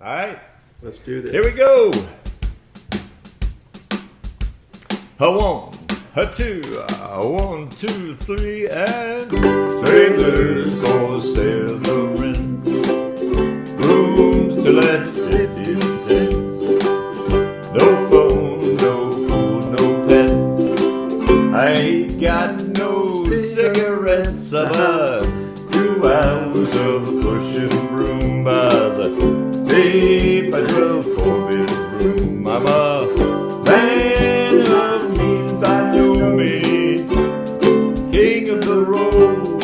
All right. Let's do this. Here we go. A one, a two, a 1, 2, 3, and trailers for sale or rent. Rooms to let 50 cents. No phone, no pool, no pet. I ain't got no cigarettes. About 2 hours of pushing broom by the babe. I drove 4-bedroom. I'm a man of means by no means, king of the road.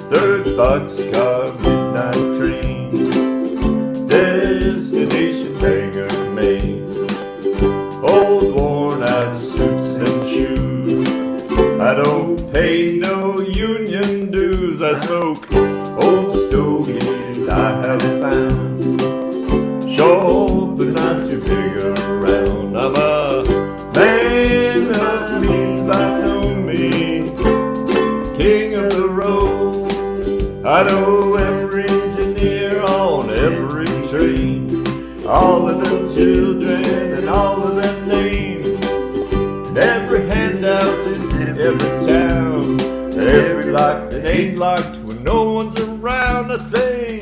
3rd boxcar, midnight train, destination Bangor, Maine. Old worn out suits and shoes, I don't pay no union dues. I smoke old stogies I have found, short but not too big around. I'm a man of means by no means, king of the road. I know every engineer on every train, all of them children and all of them names, and every handout in every town, every lock that ain't locked when no one's around. I say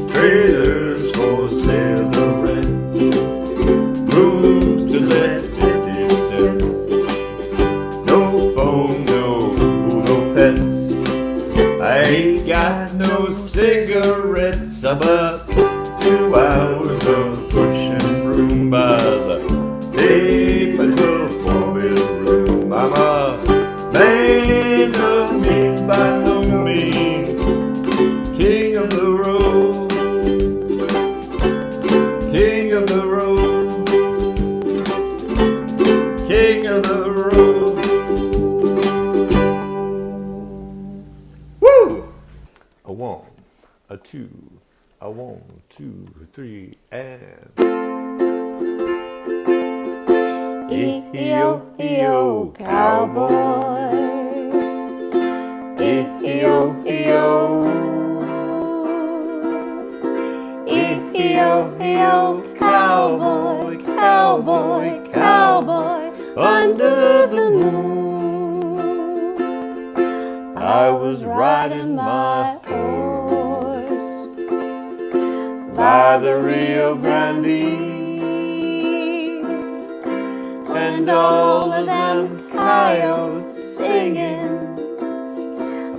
trailers for sale or rent, rooms to let 50 cents. No phone, no pool, no pets. I ain't got no cigarettes. About 2 hours of pushing broom by the babe. I drove 4-bedroom. I'm a man of means by no means, king of the road, king of the road, king of the road. Woo! A 1, a 2, a 1, 2, 3, and E-E-O, cowboy. E-E-O, E-E-O, cowboy, cowboy, cowboy, under the moon. I was riding my horse by the Rio Grande, and all of them coyotes singing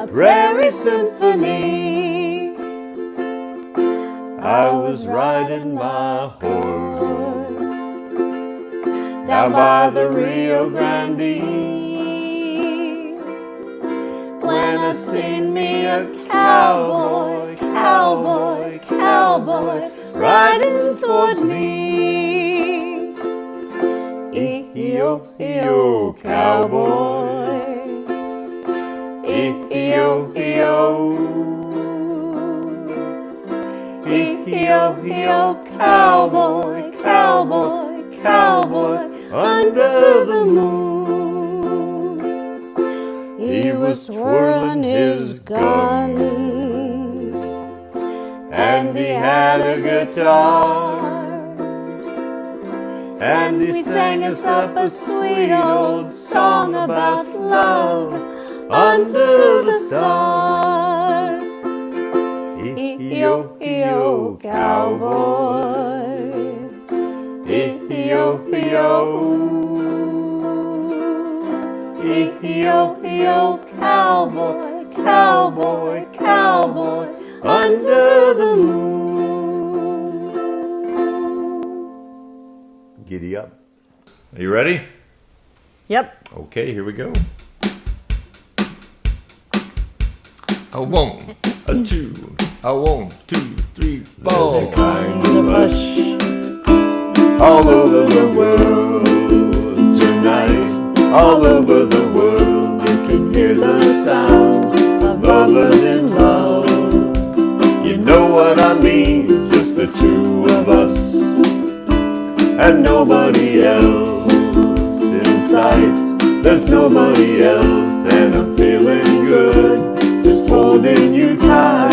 a prairie symphony. I was riding my horse down by the Rio Grande, when I seen me a cowboy, cowboy, cowboy, riding toward me. E-E-O, cowboy. E-E-O, E-E-O, cowboy, cowboy, cowboy, under the moon. He was twirling his guns, and he had a guitar, and he sang us up a sweet old song about love under the stars. E-E-O, cowboy. E-E-O, E-E-O, cowboy, cowboy, cowboy, under the moon. giddy up. Are you ready? Yep. Okay, here we go. A 1, a 2, a 1, 2, 3, 4. There's a kind of hush All over the world tonight, all over the world, you can hear the sounds of lovers in love. You know what I mean, just the two of us, and nobody else in sight. There's nobody else, and I'm feeling good, just holding you tight.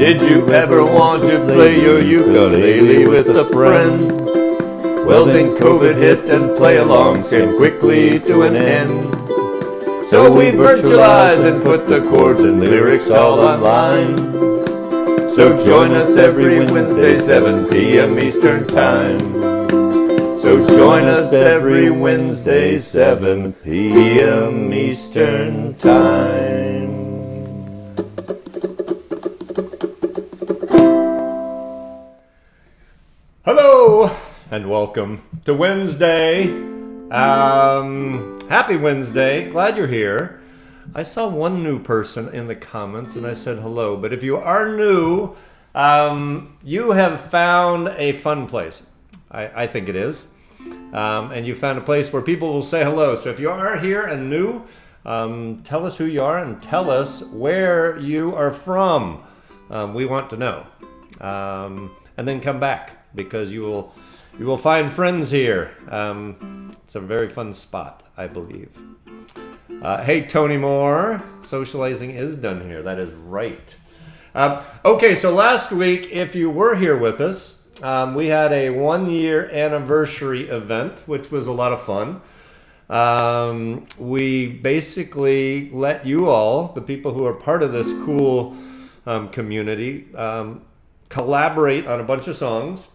Did you ever want to play your ukulele with a friend? Well, then COVID hit and play-alongs came quickly to an end. So we virtualized and put the chords and lyrics all online. So join us every Wednesday, 7 p.m. Eastern Time. So join us every Wednesday, 7 p.m. Eastern Time. Hello and welcome to Wednesday. Happy Wednesday. Glad you're here. I saw one new person in the comments and I said hello. But if you are new, you have found a fun place. I think it is. And you found a place where people will say hello. So if you are here and new, tell us who you are and tell us where you are from. We want to know. And then come back because you will find friends here. It's a very fun spot, I believe. Hey, Tony Moore. Socializing is done here. That is right. Okay, so last week, if you were here with us, we had a 1-year anniversary event, which was a lot of fun. We basically let you all, the people who are part of this cool community, collaborate on a bunch of songs.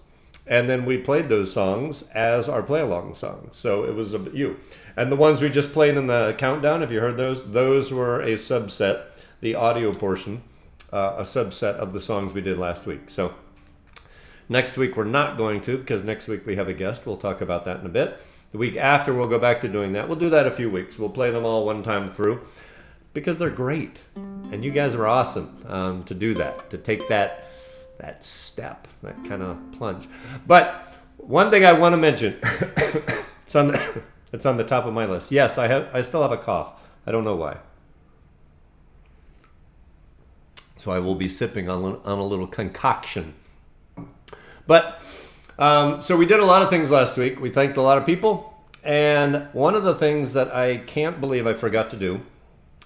And then we played those songs as our play-along songs. So it was you. And the ones we just played in the countdown, if you heard those were a subset, the audio portion, a subset of the songs we did last week. So next week we're not going to, because next week we have a guest. We'll talk about that in a bit. The week after we'll go back to doing that. We'll do that a few weeks. We'll play them all one time through because they're great. And you guys are awesome to do that, to take that step, that kind of plunge. But one thing I want to mention, it's on the top of my list. Yes, I still have a cough. I don't know why. So I will be sipping on a little concoction. But so we did a lot of things last week. We thanked a lot of people, and one of the things that I can't believe I forgot to do,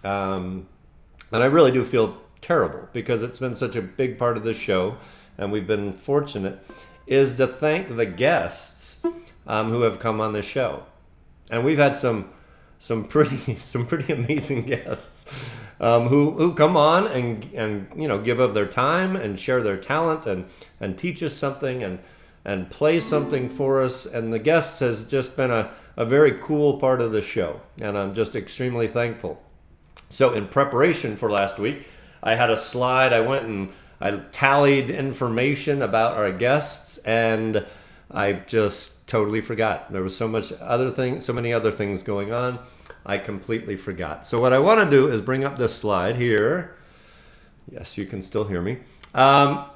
and I really do feel terrible because it's been such a big part of this show and we've been fortunate, is to thank the guests who have come on the show. And we've had some pretty amazing guests who come on and give up their time and share their talent and teach us something and play something for us. And the guests has just been a very cool part of the show, and I'm just extremely thankful. So in preparation for last week, I had a slide. I went and I tallied information about our guests, and I just totally forgot. There was so many other things going on. I completely forgot. So what I want to do is bring up this slide here. Yes, you can still hear me. And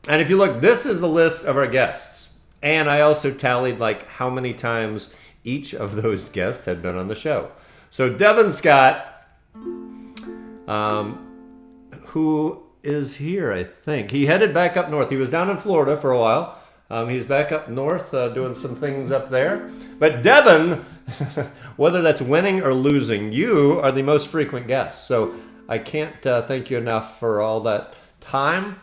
if you look, this is the list of our guests. And I also tallied how many times each of those guests had been on the show. So Devin Scott, who is here, I think. He headed back up north. He was down in Florida for a while. He's back up north doing some things up there. But Devin, whether that's winning or losing, you are the most frequent guest. So I can't thank you enough for all that time.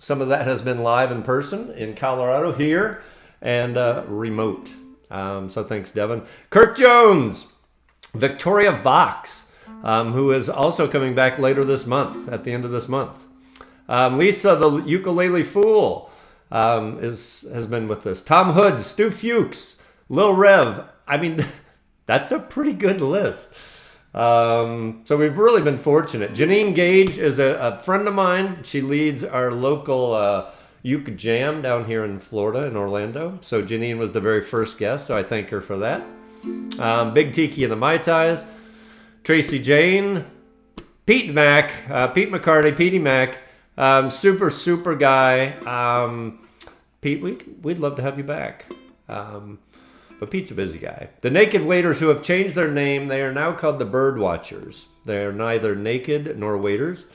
Some of that has been live in person in Colorado here and remote. So thanks, Devin. Kirk Jones, Victoria Vox, who is also coming back later this month, at the end of this month. Lisa, the ukulele fool, has been with us. Tom Hood, Stu Fuchs, Lil Rev. I mean, that's a pretty good list. So we've really been fortunate. Janine Gage is a friend of mine. She leads our local Uke Jam down here in Florida, in Orlando. So Janine was the very first guest, so I thank her for that. Big Tiki and the Mai Tais. Tracy Jane, Pete McCarty, Petey Mac, super guy. Pete, we'd love to have you back. But Pete's a busy guy. The Naked Waiters, who have changed their name, they are now called the Bird Watchers. They are neither naked nor waiters.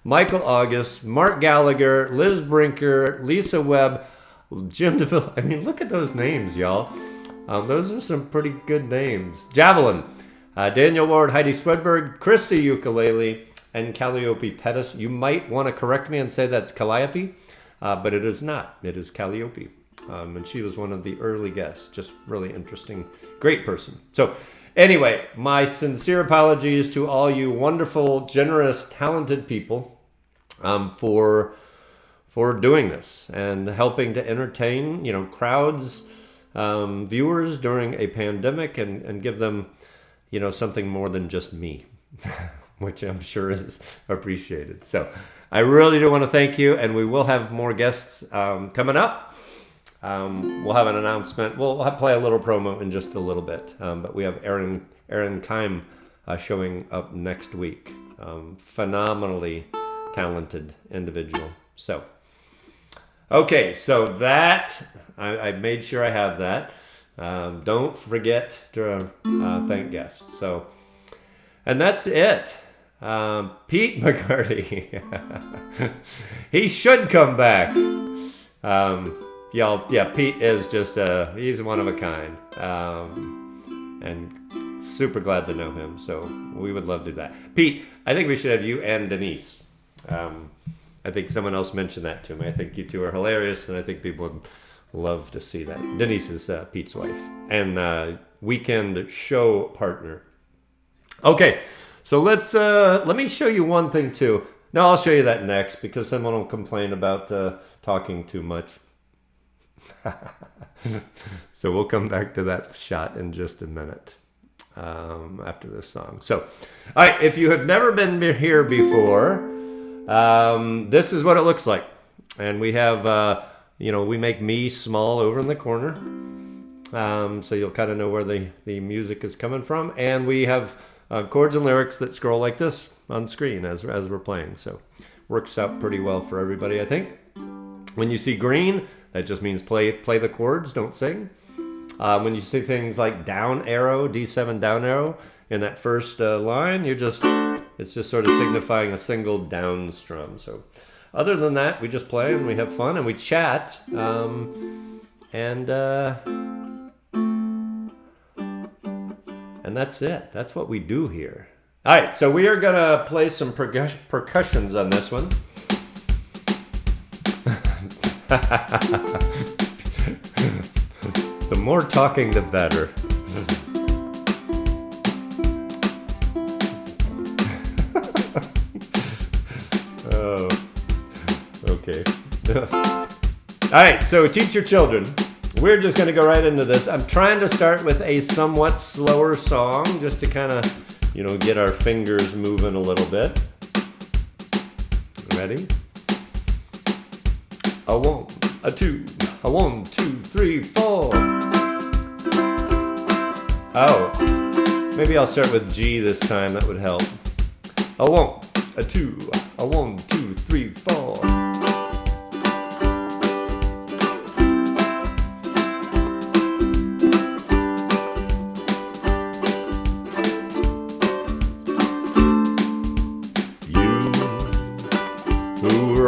Michael August, Mark Gallagher, Liz Brinker, Lisa Webb, Jim DeVille. I mean, look at those names, y'all. Those are some pretty good names. Javelin, Daniel Ward, Heidi Swedberg, Chrissy Ukulele, and Calliope Pettis. You might want to correct me and say that's Calliope, but it is not. It is Calliope. And she was one of the early guests. Just really interesting, great person. So anyway, my sincere apologies to all you wonderful, generous, talented people for doing this and helping to entertain, crowds, viewers during a pandemic and give them, something more than just me, which I'm sure is appreciated. So I really do want to thank you, and we will have more guests coming up. We'll have an announcement. We'll play a little promo in just a little bit, but we have Aaron Keim showing up next week. Phenomenally talented individual. So, okay, so that I made sure I have that. Don't forget to thank guests. So, and that's it. Pete McCarty, he should come back. Pete is just he's one of a kind, and super glad to know him. So we would love to do that. Pete, I think we should have you and Denise. I think someone else mentioned that to me. I think you two are hilarious, and I think people would love to see that. Denise is Pete's wife and weekend show partner. Okay, so let me show you one thing too. No, I'll show you that next because someone will complain about talking too much. So we'll come back to that shot in just a minute after this song. So, all right, if you have never been here before, this is what it looks like. And we have, we make me small over in the corner. So you'll kind of know where the music is coming from. And we have chords and lyrics that scroll like this on screen as we're playing. So works out pretty well for everybody, I think. When you see green, that just means play the chords, don't sing. When you see things like down arrow, D7 down arrow, in that first line, it's just sort of signifying a single down strum. So other than that, we just play and we have fun and we chat. And that's it. That's what we do here. All right, so we are going to play some percussions on this one. The more talking, the better. Oh, okay. All right, so teach your children. We're just going to go right into this. I'm trying to start with a somewhat slower song just to kind of, get our fingers moving a little bit. Ready? A 1, a 2, a 1, 2, 3, 4. Oh, maybe I'll start with G this time. That would help. A 1, a 2, a 1, 2, 3, 4.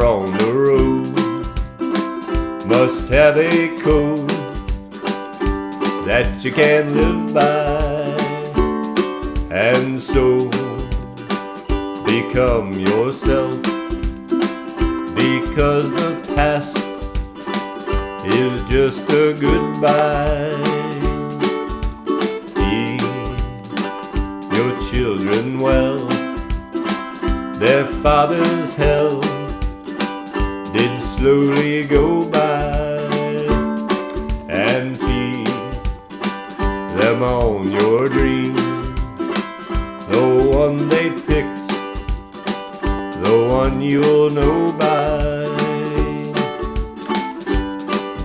On the road must have a code that you can live by, and so become yourself, because the past is just a goodbye. Teach your children well, their father's hell did slowly go by, and feed them on your dream, the one they picked, the one you'll know by.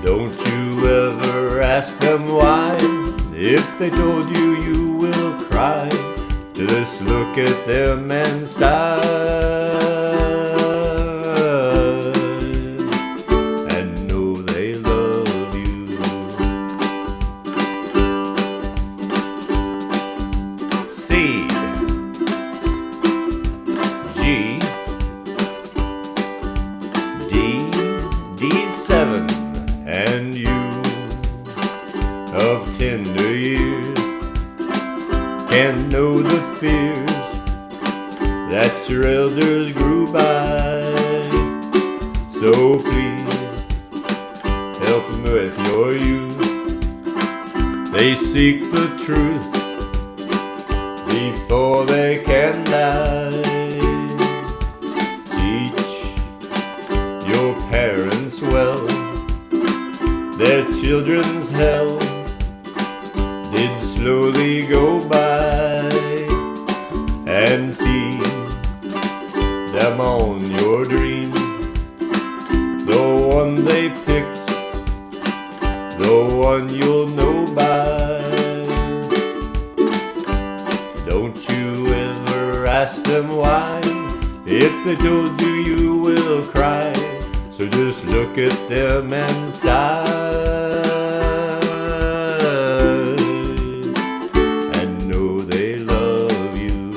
Don't you ever ask them why, if they told you you will cry, just look at them and sigh. Can know the fears that your So please help them with your youth. They seek the truth before they can die. Teach your parents well. Their children's hell did slowly go by, and feed them on your dream. The one they picked, the one you'll know by. Don't you ever ask them why. If they told you, you will cry. So just look at them and sigh, and know they love you.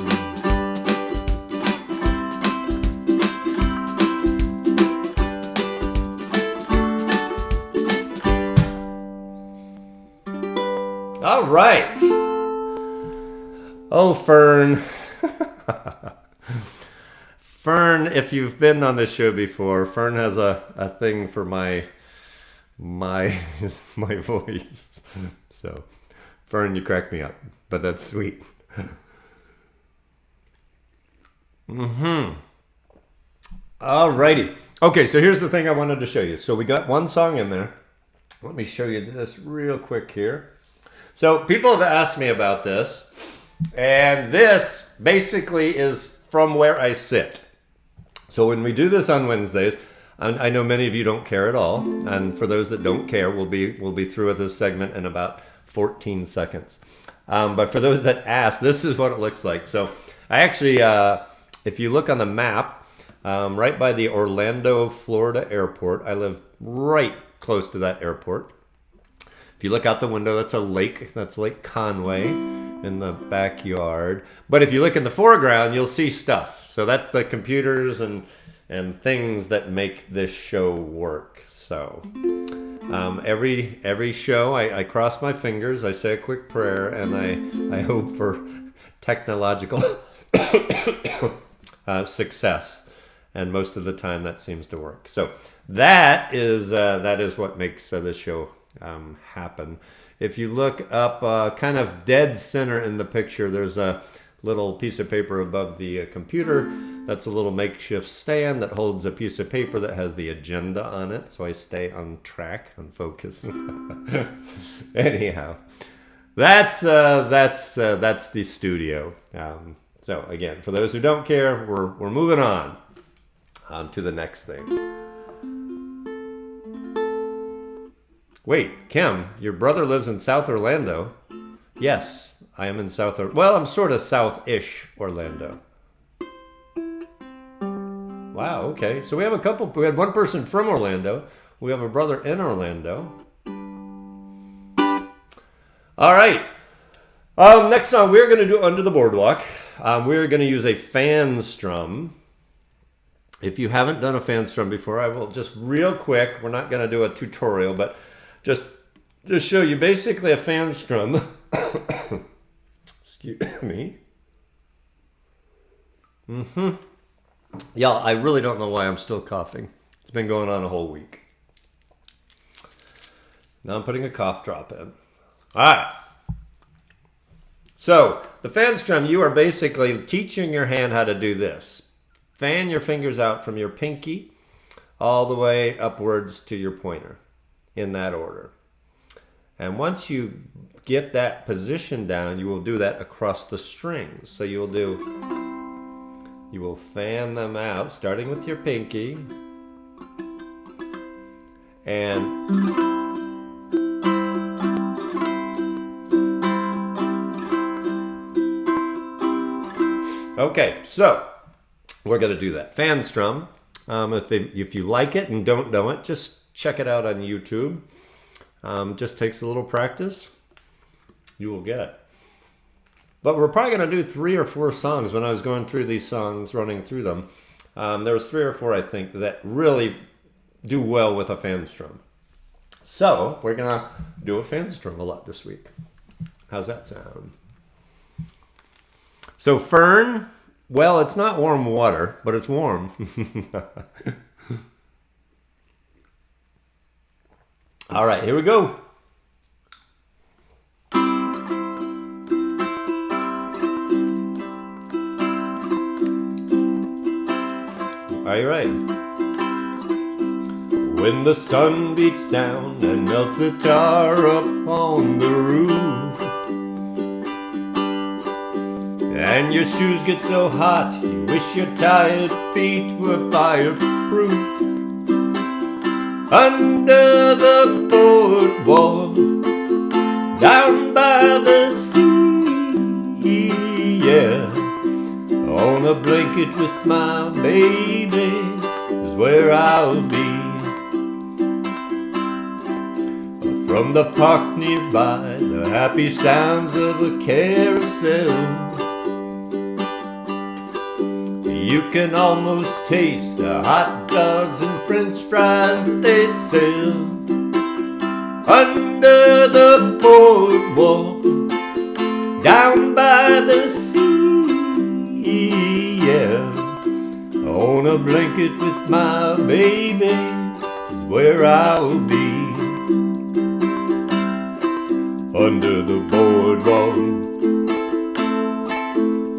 All right. Oh, Fern. Fern, if you've been on this show before, Fern has a thing for my voice. So, Fern, you crack me up, but that's sweet. All righty. Okay, so here's the thing I wanted to show you. So we got one song in there. Let me show you this real quick here. So people have asked me about this, and this basically is from where I sit. So when we do this on Wednesdays, I know many of you don't care at all, and for those that don't care, we'll be through with this segment in about 14 seconds. But for those that ask, this is what it looks like. So I actually, if you look on the map, right by the Orlando, Florida airport, I live right close to that airport. If you look out the window, that's a lake. That's Lake Conway in the backyard. But if you look in the foreground, you'll see stuff. So that's the computers and things that make this show work. So every show, I cross my fingers, I say a quick prayer, and I hope for technological success. And most of the time, that seems to work. So that is what makes this show happen. If you look up kind of dead center in the picture, there's a little piece of paper above the computer. That's a little makeshift stand that holds a piece of paper that has the agenda on it, so I stay on track, on focus. Anyhow, that's the studio. So again, for those who don't care, we're moving on to the next thing. Wait, Kim, your brother lives in South Orlando. Yes, I am in South Orlando. Well, I'm sort of south-ish Orlando. Wow, okay. So we have we had one person from Orlando. We have a brother in Orlando. All right. Next song, we're going to do Under the Boardwalk. We're going to use a fan strum. If you haven't done a fan strum before, I will just real quick, we're not going to do a tutorial, but just show you basically a fan strum. Excuse me. Yeah, I really don't know why I'm still coughing. It's been going on a whole week. Now I'm putting a cough drop in. All right. So the fan strum, you are basically teaching your hand how to do this. Fan your fingers out from your pinky all the way upwards to your pointer in that order. And once you get that position down, you will do that across the strings. So you will fan them out, starting with your pinky. And okay, so we're going to do that. Fan strum. If you like it and don't know it, just check it out on YouTube. Just takes a little practice. You will get it. But we're probably going to do 3 or 4 songs. When I was going through these songs, running through them, there was 3 or 4, I think, that really do well with a fan strum. So we're going to do a fan strum a lot this week. How's that sound? So Fern, well, it's not warm water, but it's warm. All right, here we go. Are you ready? When the sun beats down and melts the tar up on the roof, and your shoes get so hot you wish your tired feet were fireproof, under the boardwalk down by the sea, yeah, on a blanket with my baby is where I'll be. From the park nearby, the happy sounds of a carousel, you can almost taste the hot dogs and french fries that they sell. Under the boardwalk down by the sea, yeah, on a blanket with my baby is where I'll be. Under the boardwalk,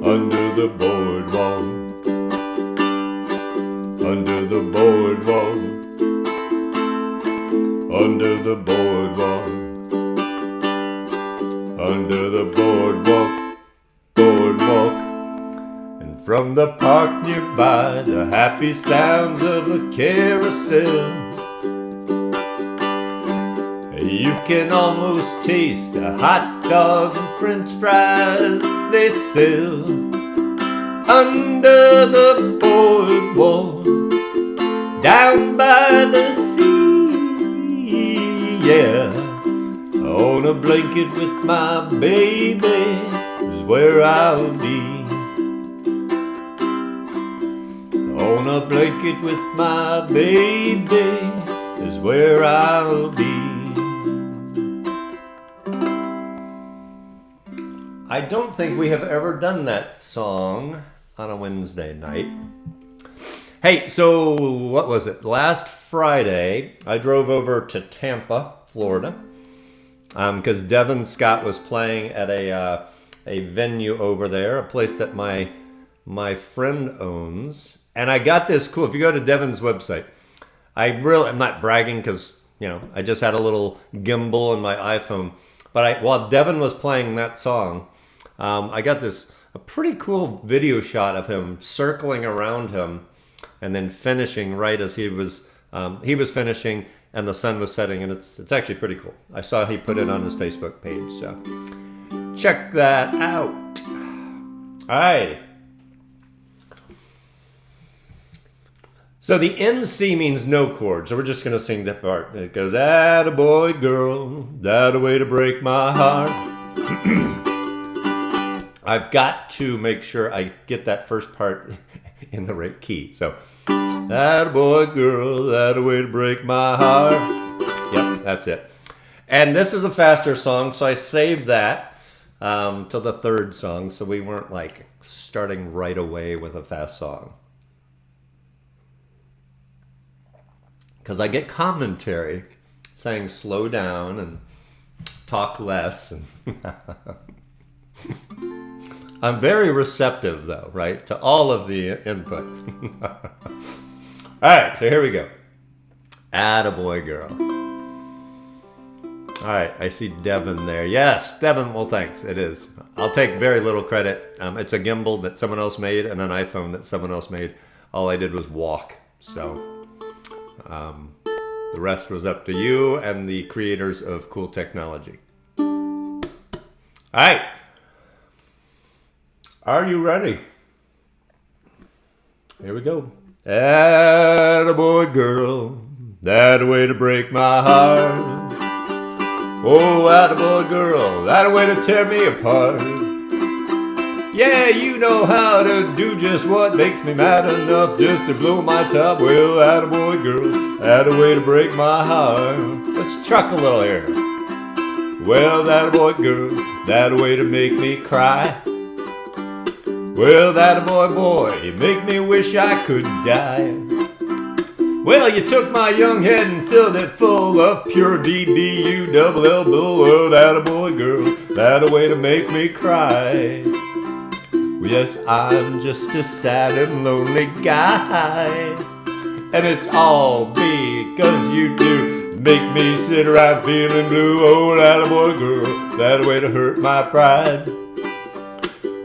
under the boardwalk, under the boardwalk, under the boardwalk, under the boardwalk, boardwalk. And from the park nearby, the happy sounds of a carousel, you can almost taste the hot dogs and french fries they sell. Under the boardwalk down by the sea, yeah, on a blanket with my baby is where I'll be. On a blanket with my baby is where I'll be. I don't think we have ever done that song on a Wednesday night. Hey, so what was it? Last Friday, I drove over to Tampa, Florida, because Devin Scott was playing at a venue over there, a place that my friend owns. And I got this cool, if you go to Devin's website, I'm not bragging because, I just had a little gimbal on my iPhone. But while Devin was playing that song, I got a pretty cool video shot of him circling around him and then finishing right as he was finishing and the sun was setting, and it's actually pretty cool. I saw he put it on his Facebook page, so check that out. All right. So the NC means no chord, so we're just going to sing that part. It goes, attaboy girl, that a way to break my heart. I've got to make sure I get that first part in the right key. So, attaboy girl, that a way to break my heart. Yep, that's it. And this is a faster song, so I saved that till the third song, so we weren't like starting right away with a fast song. Because I get commentary saying slow down and talk less. And I'm very receptive, though, right, to all of the input. All right, so here we go. Attaboy girl. All right, I see Devin there. Yes, Devin, well, thanks. It is. I'll take very little credit. It's a gimbal that someone else made and an iPhone that someone else made. All I did was walk, so... the rest was up to you and the creators of cool technology. All right. Are you ready? Here we go. Attaboy girl, that a way to break my heart. Oh, attaboy girl, that a way to tear me apart. Yeah, you know how to do just what makes me mad enough just to blow my top. Well, attaboy girl, that a way to break my heart. Let's chuck a little here. Well, attaboy girl, that a way to make me cry. Well, attaboy boy, you make me wish I could die. Well, you took my young head and filled it full of pure DDU double L bull. Well, that a boy, girl, that a way to make me cry. Yes, I'm just a sad and lonely guy, and it's all because you do make me sit around feeling blue. Oh, that a boy, girl, that a way to hurt my pride.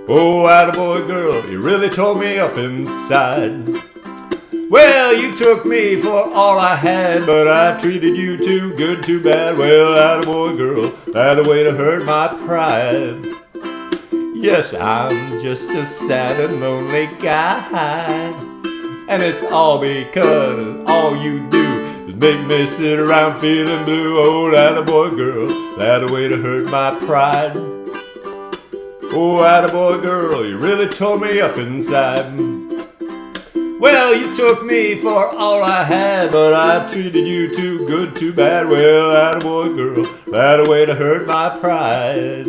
Oh, attaboy girl, you really tore me up inside. Well, you took me for all I had, but I treated you too good, too bad. Well, attaboy girl, that a way to hurt my pride. Yes, I'm just a sad and lonely guy, and it's all because all you do is make me sit around feeling blue. Oh, attaboy girl, that a way to hurt my pride. Oh, attaboy girl, you really tore me up inside. Well, you took me for all I had, but I treated you too good, too bad. Well, attaboy girl, that a way to hurt my pride.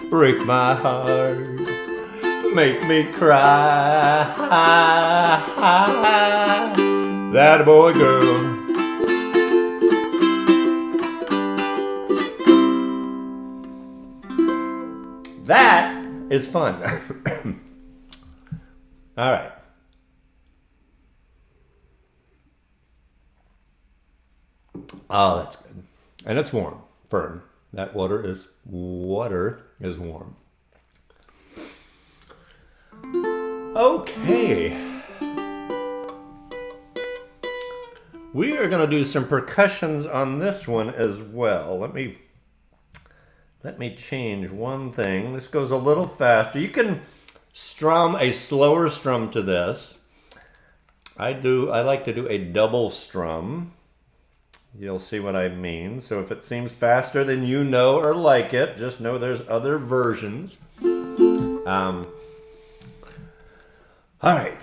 Break my heart, make me cry. That boy girl. That is fun. All right. Oh, that's good. And it's warm. Fern. That water is warm. Okay. We are going to do some percussions on this one as well. Let me change one thing. This goes a little faster. You can strum a slower strum to this. I like to do a double strum. You'll see what I mean. So if it seems faster than you know or like it, just know there's other versions. All right.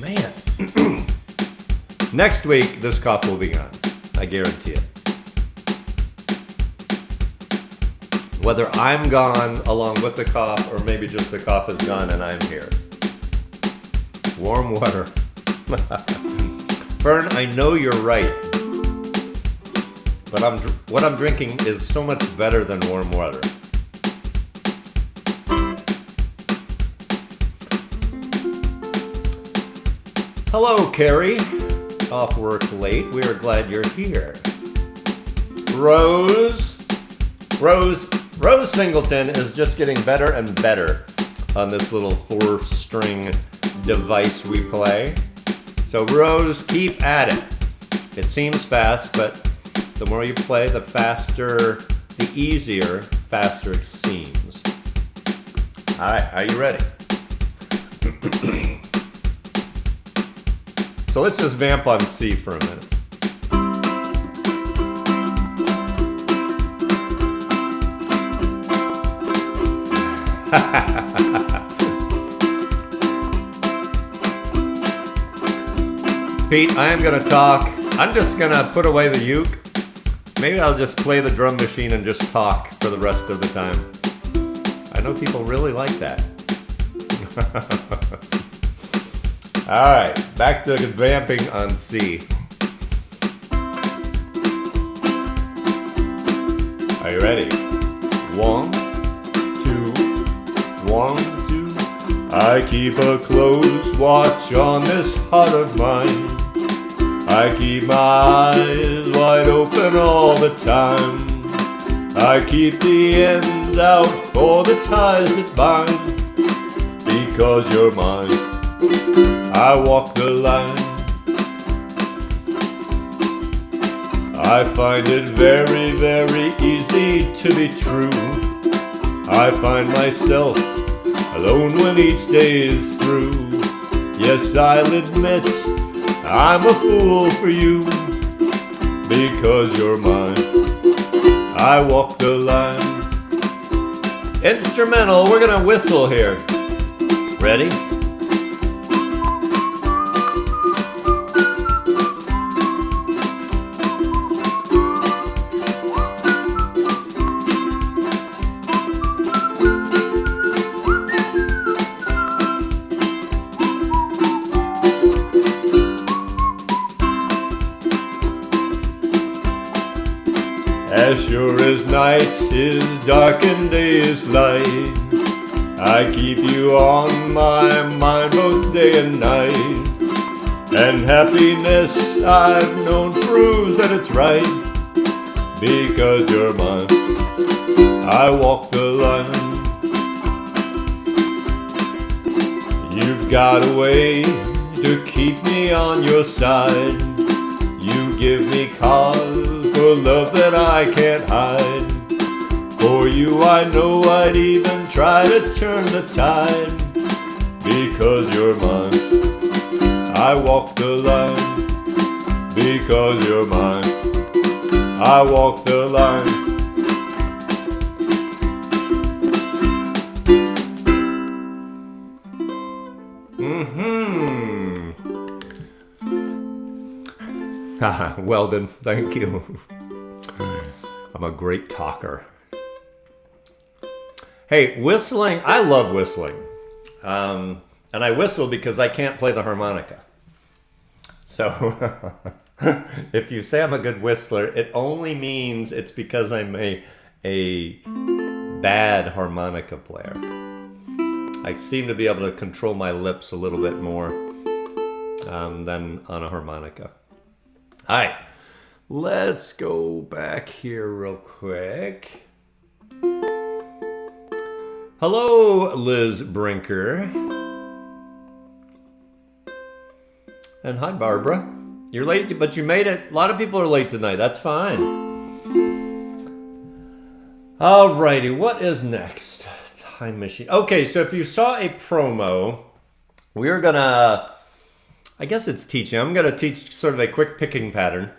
Man. Next week, this cough will be gone. I guarantee it. Whether I'm gone along with the cough or maybe just the cough is gone and I'm here. Warm water. Fern, I know you're right. But what I'm drinking is so much better than warm water. Hello, Carrie. Off work late. We are glad you're here. Rose Singleton is just getting better and better on this little 4-string device we play. So Rose, keep at it. It seems fast, but the more you play, the faster, the easier, faster it seems. All right, are you ready? So let's just vamp on C for a minute. Pete, I am going to talk. I'm just going to put away the uke. Maybe I'll just play the drum machine and just talk for the rest of the time. I know people really like that. All right, back to vamping on C. Are you ready? 1, 2, 1, 2. I keep a close watch on this heart of mine. I keep my eyes wide open all the time. I keep the ends out for the ties that bind. Because you're mine, I walk the line. I find it very, very easy to be true. I find myself alone when each day is through. Yes, I'll admit I'm a fool for you. Because you're mine, I walk the line. Instrumental, we're gonna whistle here. Ready? As sure as night is dark and day is light, I keep you on my mind both day and night. And happiness I've known proves that it's right, because you're mine. I walk the line. You've got a way to keep me on your side. You give me cause for love that I can't hide. For you I know I'd even try to turn the tide, because you're mine. I walk the line, because you're mine. I walk the line. Weldon, thank you. I'm a great talker. Hey, whistling, I love whistling. And I whistle because I can't play the harmonica. So if you say I'm a good whistler, it only means it's because I'm a bad harmonica player. I seem to be able to control my lips a little bit more than on a harmonica. All right, let's go back here real quick. Hello, Liz Brinker. And hi, Barbara. You're late, but you made it. A lot of people are late tonight. That's fine. Alrighty, what is next? Time machine. Okay, so if you saw a promo, we're gonna, I guess it's teaching. I'm gonna teach sort of a quick picking pattern.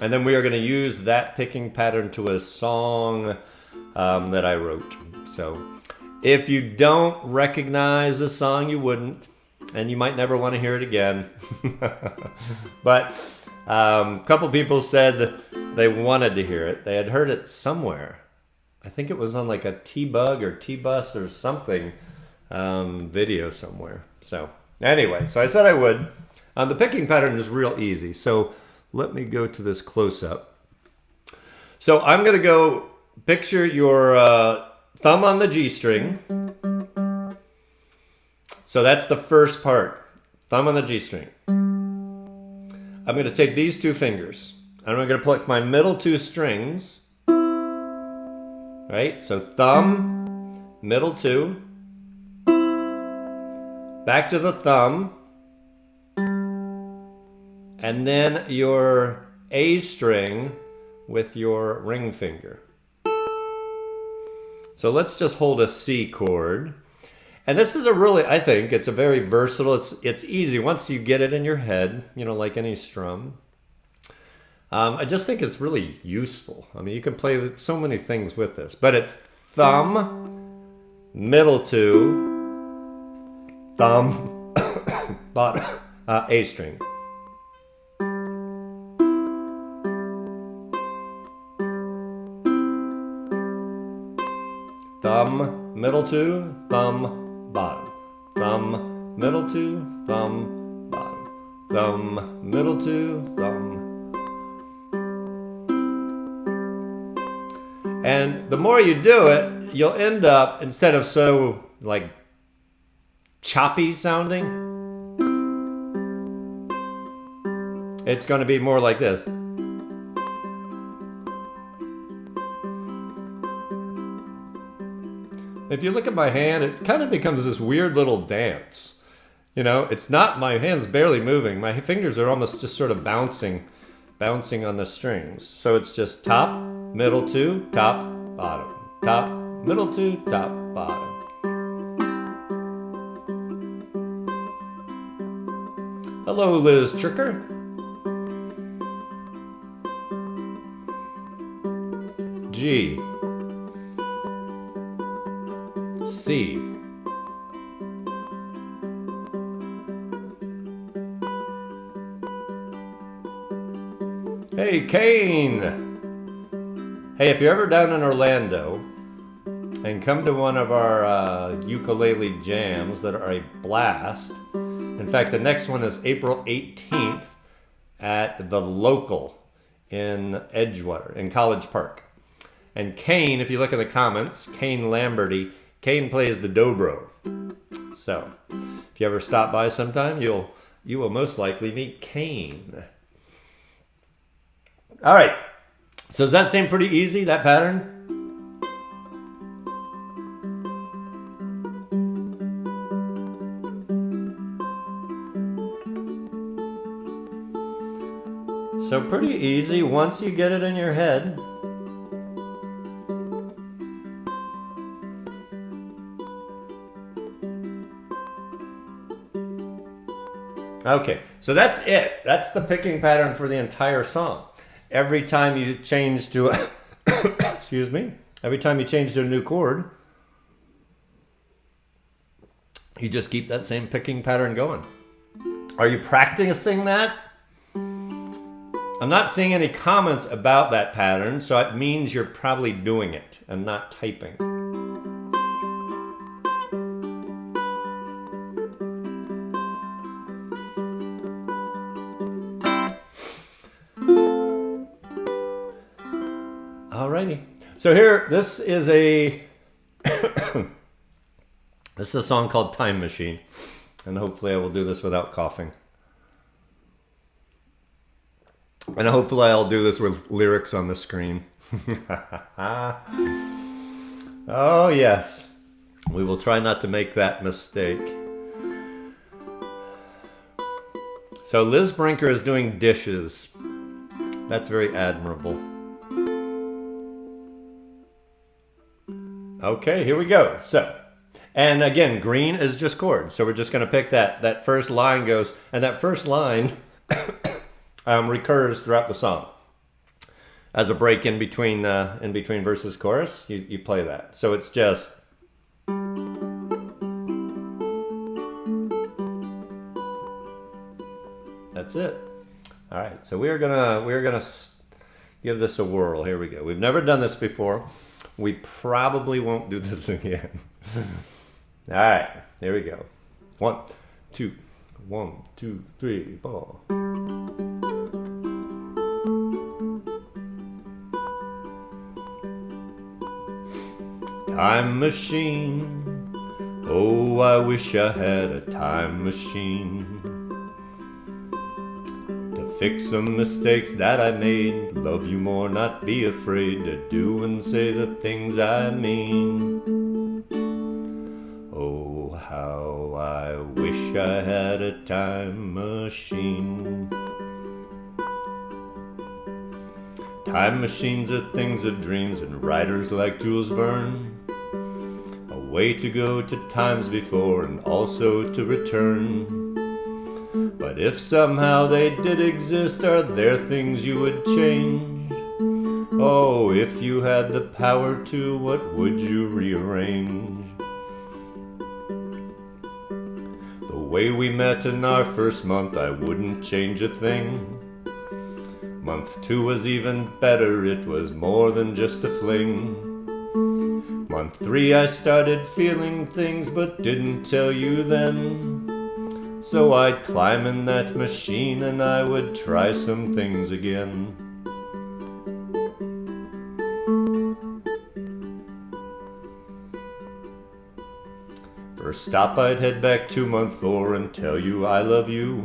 And then we are gonna use that picking pattern to a song that I wrote. So if you don't recognize the song, you wouldn't. And you might never want to hear it again. But a couple people said they wanted to hear it. They had heard it somewhere. I think it was on like a T-Bug or T-Bus or something video somewhere. So anyway, so I said I would. The picking pattern is real easy. So let me go to this close-up. So I'm going to go picture your thumb on the G string. So that's the first part, thumb on the G string. I'm going to take these two fingers, and I'm going to pluck my middle two strings, right? So thumb, middle two, back to the thumb, and then your A string with your ring finger. So let's just hold a C chord. And this is a really, I think, it's a very versatile, it's easy once you get it in your head, you know, like any strum. I just think it's really useful. I mean, you can play so many things with this, but it's thumb, middle two, thumb, bottom, A string. Thumb, middle two, thumb, bottom, thumb, middle two, thumb, bottom, thumb, middle two, thumb. And the more you do it, you'll end up, instead of so like choppy sounding, it's going to be more like this. If you look at my hand, it kind of becomes this weird little dance. You know, it's not, my hand's barely moving. My fingers are almost just sort of bouncing on the strings. So it's just top, middle two, top, bottom. Top, middle two, top, bottom. Hello, Liz Tricker. G. C. Hey, Kane! Hey, if you're ever down in Orlando and come to one of our ukulele jams that are a blast, in fact, the next one is April 18th at the Local in Edgewater, in College Park. And Kane, if you look in the comments, Kane Lamberty, Kane plays the dobro. So, if you ever stop by sometime, you will most likely meet Kane. All right. So does that seem pretty easy, that pattern? So pretty easy once you get it in your head. Okay, so that's it. That's the picking pattern for the entire song. Every time you change to a excuse me, every time you change to a new chord, you just keep that same picking pattern going. Are you practicing that? I'm not seeing any comments about that pattern, so it means you're probably doing it and not typing. Alrighty. So here, this is a this is a song called Time Machine, and hopefully I will do this without coughing. And hopefully I'll do this with lyrics on the screen. Oh yes, we will try not to make that mistake. So Liz Brinker is doing dishes. That's very admirable. Okay, here we go. So, and again, green is just chord. So we're just going to pick that first line goes, and that first line recurs throughout the song. As a break in between verses chorus, you play that. So it's just. That's it. All right, so we're gonna give this a whirl. Here we go. We've never done this before. We probably won't do this again. All right, here we go. 1, 2, 1, 2, 3, 4. Time machine. Oh, I wish I had a time machine. Fix some mistakes that I made. Love you more, not be afraid to do and say the things I mean. Oh, how I wish I had a time machine. Time machines are things of dreams and writers like Jules Verne. A way to go to times before and also to return. But if somehow they did exist, are there things you would change? Oh, if you had the power to, what would you rearrange? The way we met in our first month, I wouldn't change a thing. Month 2 was even better, it was more than just a fling. Month 3 I started feeling things, but didn't tell you then. So I'd climb in that machine and I would try some things again. First stop I'd head back to month 4 and tell you I love you.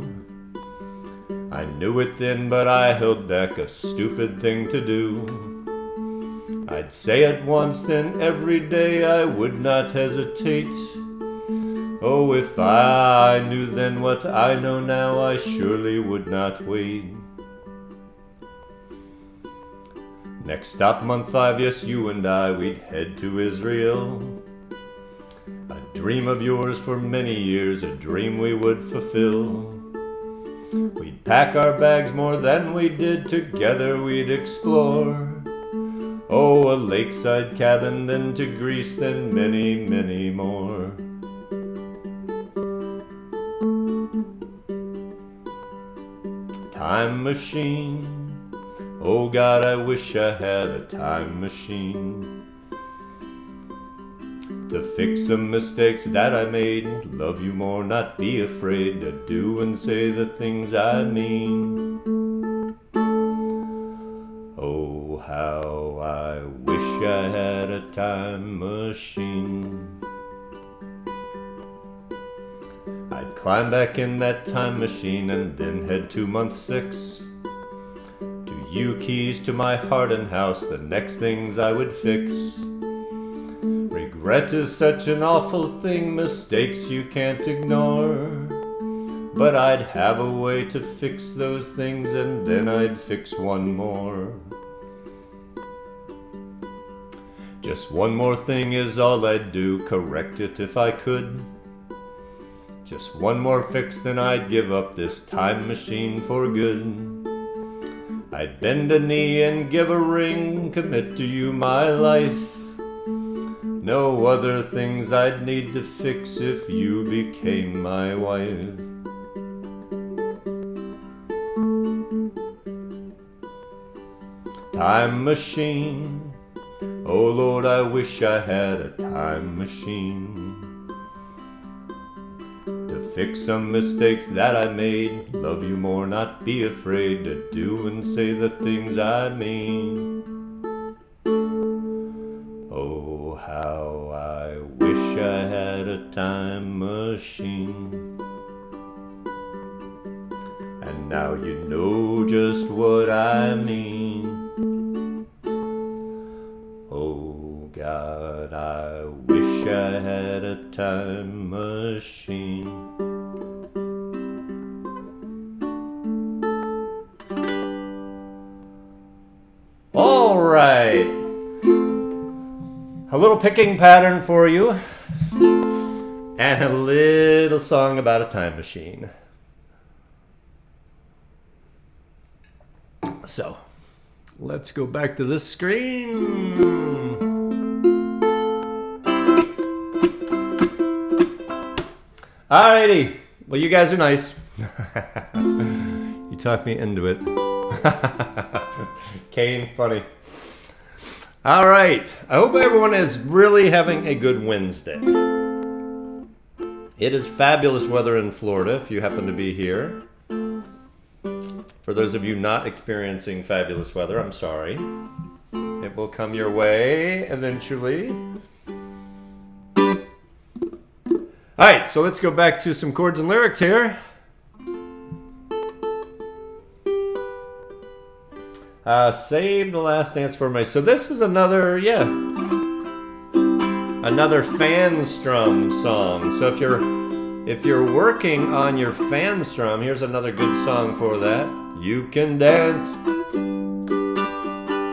I knew it then, but I held back, a stupid thing to do. I'd say it once, then every day I would not hesitate. Oh, if I knew then what I know now, I surely would not wait. Next stop, month 5, yes, you and I, we'd head to Israel. A dream of yours for many years, a dream we would fulfill. We'd pack our bags more than we did, together we'd explore. Oh, a lakeside cabin, then to Greece, then many, many more. Time machine. Oh God, I wish I had a time machine to fix some mistakes that I made. Love you more, not be afraid to do and say the things I mean. how I wish I had a time machine. I'd climb back in that time machine and then head to month 6. To you keys to my heart and house, the next things I would fix. Regret is such an awful thing, mistakes you can't ignore. But I'd have a way to fix those things, and then I'd fix one more. Just one more thing is all I'd do, correct it if I could. Just one more fix, then I'd give up this time machine for good. I'd bend a knee and give a ring, commit to you my life. No other things I'd need to fix if you became my wife. Time machine, oh Lord, I wish I had a time machine. To fix some mistakes that I made, love you more, not be afraid to do and say the things I mean. Oh, how I wish I had a time machine. And now you know just what I mean. Oh God, I wish I had a time machine. All right. A little picking pattern for you, and a little song about a time machine. So, let's go back to this screen. Alrighty, well you guys are nice. You talked me into it. Kane, funny. All right, I hope everyone is really having a good Wednesday. It is fabulous weather in Florida if you happen to be here. For those of you not experiencing fabulous weather, I'm sorry. It will come your way eventually. All right, so let's go back to some chords and lyrics here. Save the last dance for me. So this is another fan strum song. So if you're working on your fan strum, here's another good song for that. You can dance.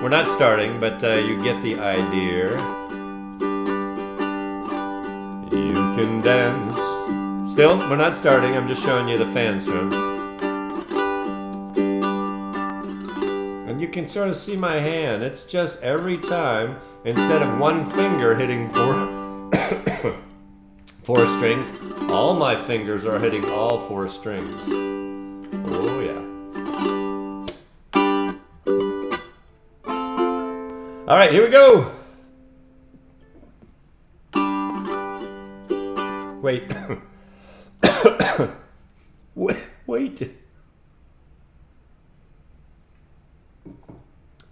We're not starting, but you get the idea. You can dance. Still, we're not starting. I'm just showing you the fan strum. You can sort of see my hand. It's just every time, instead of one finger hitting four strings, all my fingers are hitting all 4 strings. Oh yeah. All right, here we go. Wait. Wait.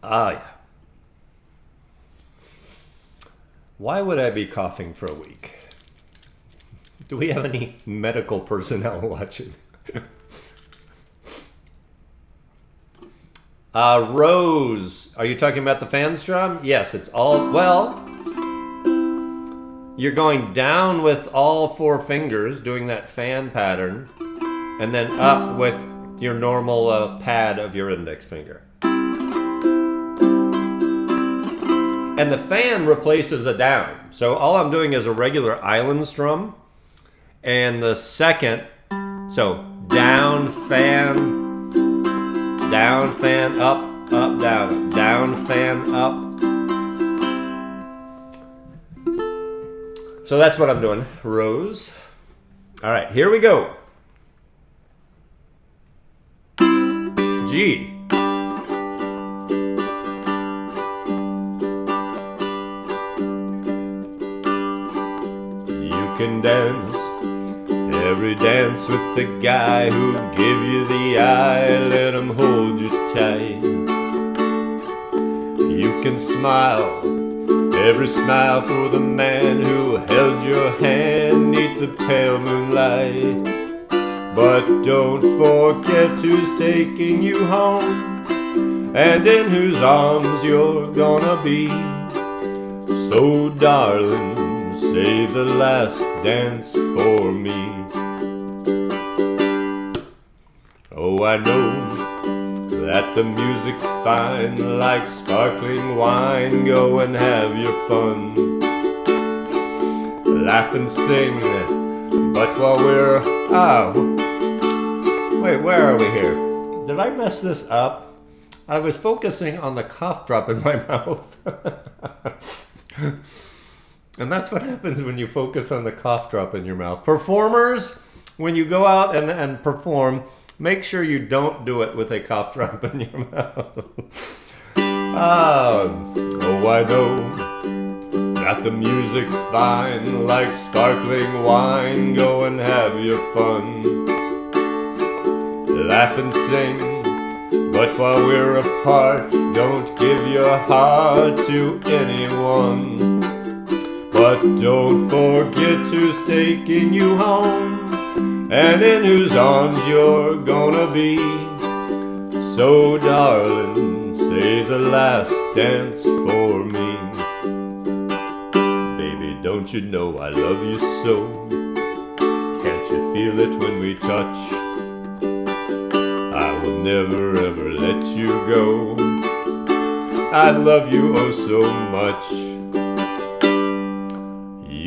Ah, yeah. Why would I be coughing for a week? Do we have any medical personnel watching? Rose, are you talking about the fan strum? Yes, it's all, well, you're going down with all 4 fingers, doing that fan pattern, and then up with your normal pad of your index finger. And the fan replaces a down. So all I'm doing is a regular island strum. And the second, so down, fan, up, down, fan, up. So that's what I'm doing, Rose. All right, here we go. G. Can dance every dance with the guy who give you the eye, let him hold you tight. You can smile, every smile for the man who held your hand 'neath the pale moonlight. But don't forget who's taking you home, and in whose arms you're gonna be. So darling, save the last dance for me. Oh, I know that the music's fine, like sparkling wine. Go and have your fun, laugh and sing. But while we're wait, where are we here? Did I mess this up? I was focusing on the cough drop in my mouth. And that's what happens when you focus on the cough drop in your mouth. Performers, when you go out and perform, make sure you don't do it with a cough drop in your mouth. Oh, I know that the music's fine, like sparkling wine. Go and have your fun, laugh and sing. But while we're apart, don't give your heart to anyone. But don't forget who's taking you home, and in whose arms you're gonna be. So darling, say the last dance for me. Baby, don't you know I love you so? Can't you feel it when we touch? I will never ever let you go. I love you oh so much.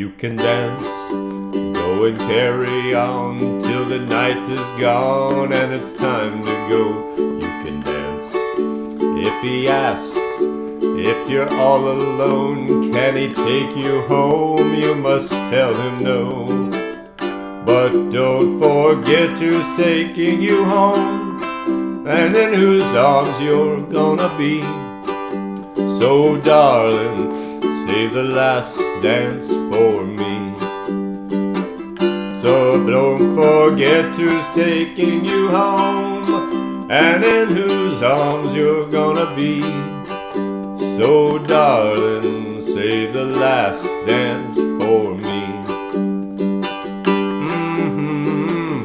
You can dance, go and carry on till the night is gone and it's time to go. You can dance. If he asks if you're all alone, can he take you home? You must tell him no. But don't forget who's taking you home, and in whose arms you're gonna be. So darling, save the last dance for me. So don't forget who's taking you home, and in whose arms you're gonna be. So darling, save the last dance for me.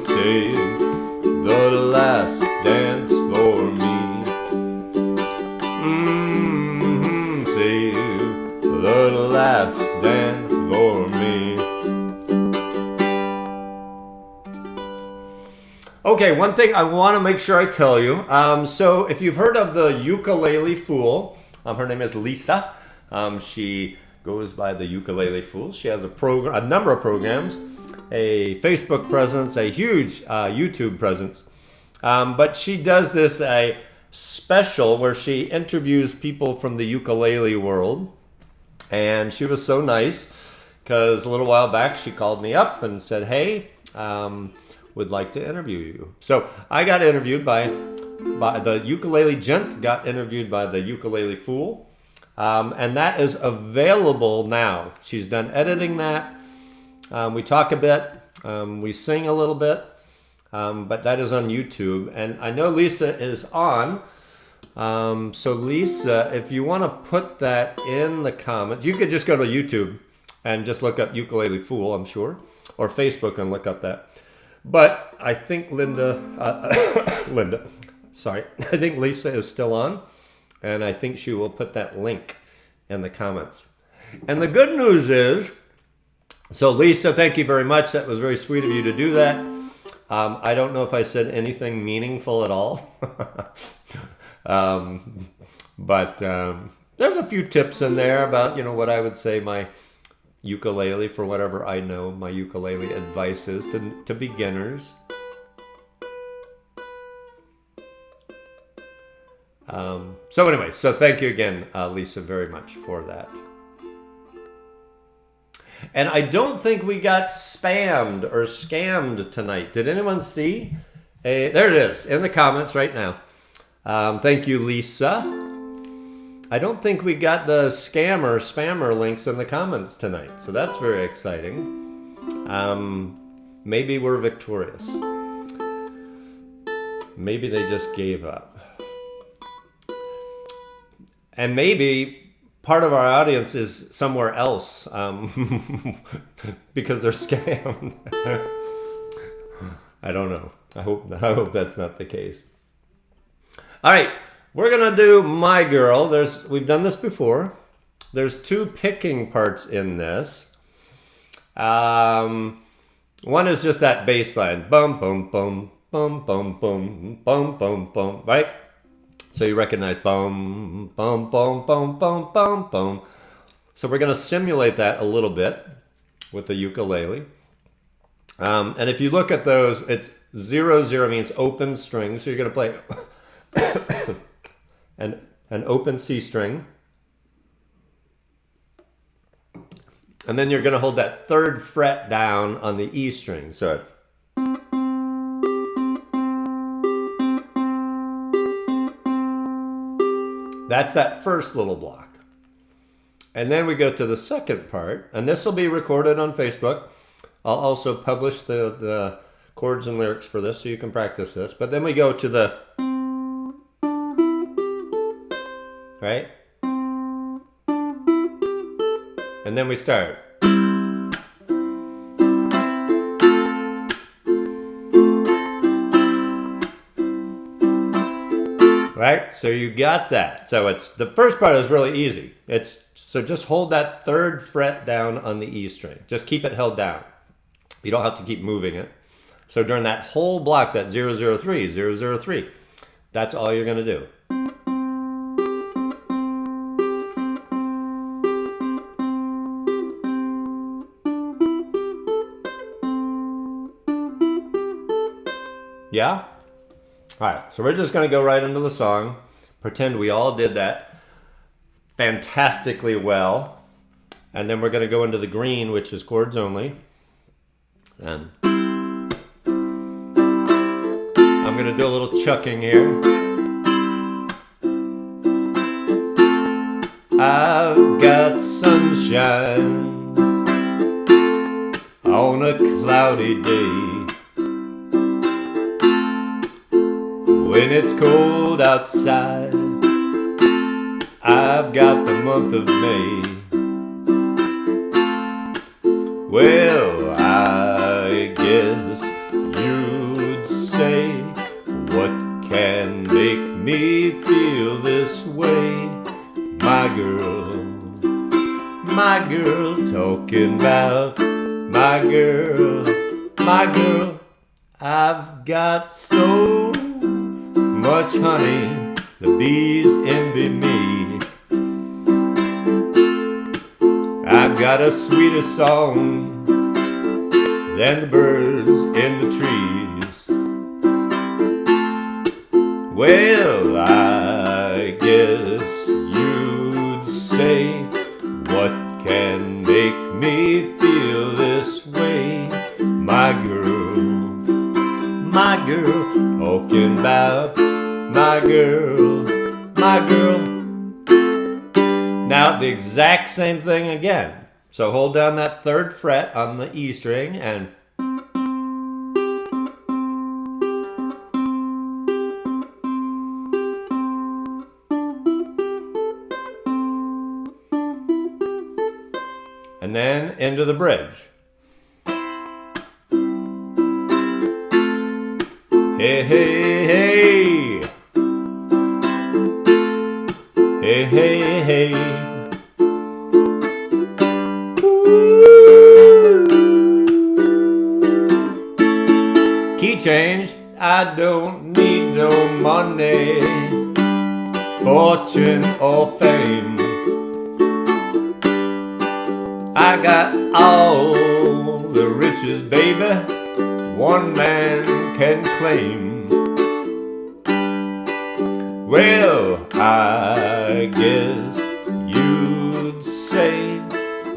Save the last dance for me. Save the last dance for me. Okay, one thing I want to make sure I tell you. So if you've heard of the Ukulele Fool, her name is Lisa. She goes by the Ukulele Fool. She has a number of programs, a Facebook presence, a huge YouTube presence. But she does this special where she interviews people from the ukulele world. And she was so nice because a little while back she called me up and said, hey, would like to interview you. So I got interviewed by the Ukulele Gent, got interviewed by the Ukulele Fool. And that is available now. She's done editing that. We talk a bit, we sing a little bit, but that is on YouTube. And I know Lisa is on. So Lisa, if you want to put that in the comments, you could just go to YouTube and just look up Ukulele Fool, I'm sure, or Facebook and look up that. But I think I think Lisa is still on, and I think she will put that link in the comments. And the good news is, so Lisa, thank you very much. That was very sweet of you to do that. I don't know if I said anything meaningful at all. But there's a few tips in there about, what I would say my ukulele, for whatever I know, my ukulele advice is to beginners. So anyway, so thank you again, Lisa, very much for that. And I don't think we got spammed or scammed tonight. Did anyone see? There it is in the comments right now. Thank you, Lisa. I don't think we got the spammer links in the comments tonight. So that's very exciting. Maybe we're victorious. Maybe they just gave up. And maybe part of our audience is somewhere else because they're scammed. I don't know. I hope that's not the case. All right, we're gonna do My Girl. We've done this before. There's 2 picking parts in this. One is just that bass line, bum bum bum bum bum bum bum bum bum, right? So you recognize bum bum bum bum bum bum bum. So we're gonna simulate that a little bit with the ukulele. And if you look at those, it's 0-0 means open string. So you're gonna play an open C string. And then you're going to hold that 3rd fret down on the E string. So it's... That's that first little block. And then we go to the second part. And this will be recorded on Facebook. I'll also publish the chords and lyrics for this so you can practice this. But then we go to the... Right? And then we start. Right? So you got that. So it's the first part is really easy. So just hold that 3rd fret down on the E string. Just keep it held down. You don't have to keep moving it. So during that whole block, that 0-0-3, 0-0-3, that's all you're going to do. Yeah? All right, so we're just going to go right into the song. Pretend we all did that fantastically well. And then we're going to go into the green, which is chords only. And I'm going to do a little chucking here. I've got sunshine on a cloudy day. When it's cold outside, I've got the month of May. Well, I guess you'd say, what can make me feel this way? My girl, talking about my girl, I've got so much honey, the bees envy me. I've got a sweeter song than the birds in the trees. Well, I guess you'd say, what can make me feel this way? My girl, talking about my girl. Now the exact same thing again. So hold down that 3rd fret on the E string and then into the bridge. Hey, hey, hey. Hey, hey, hey. Ooh. Key change. I don't need no money, fortune or fame. I got all the riches, baby, one man can claim. Well, I guess you'd say,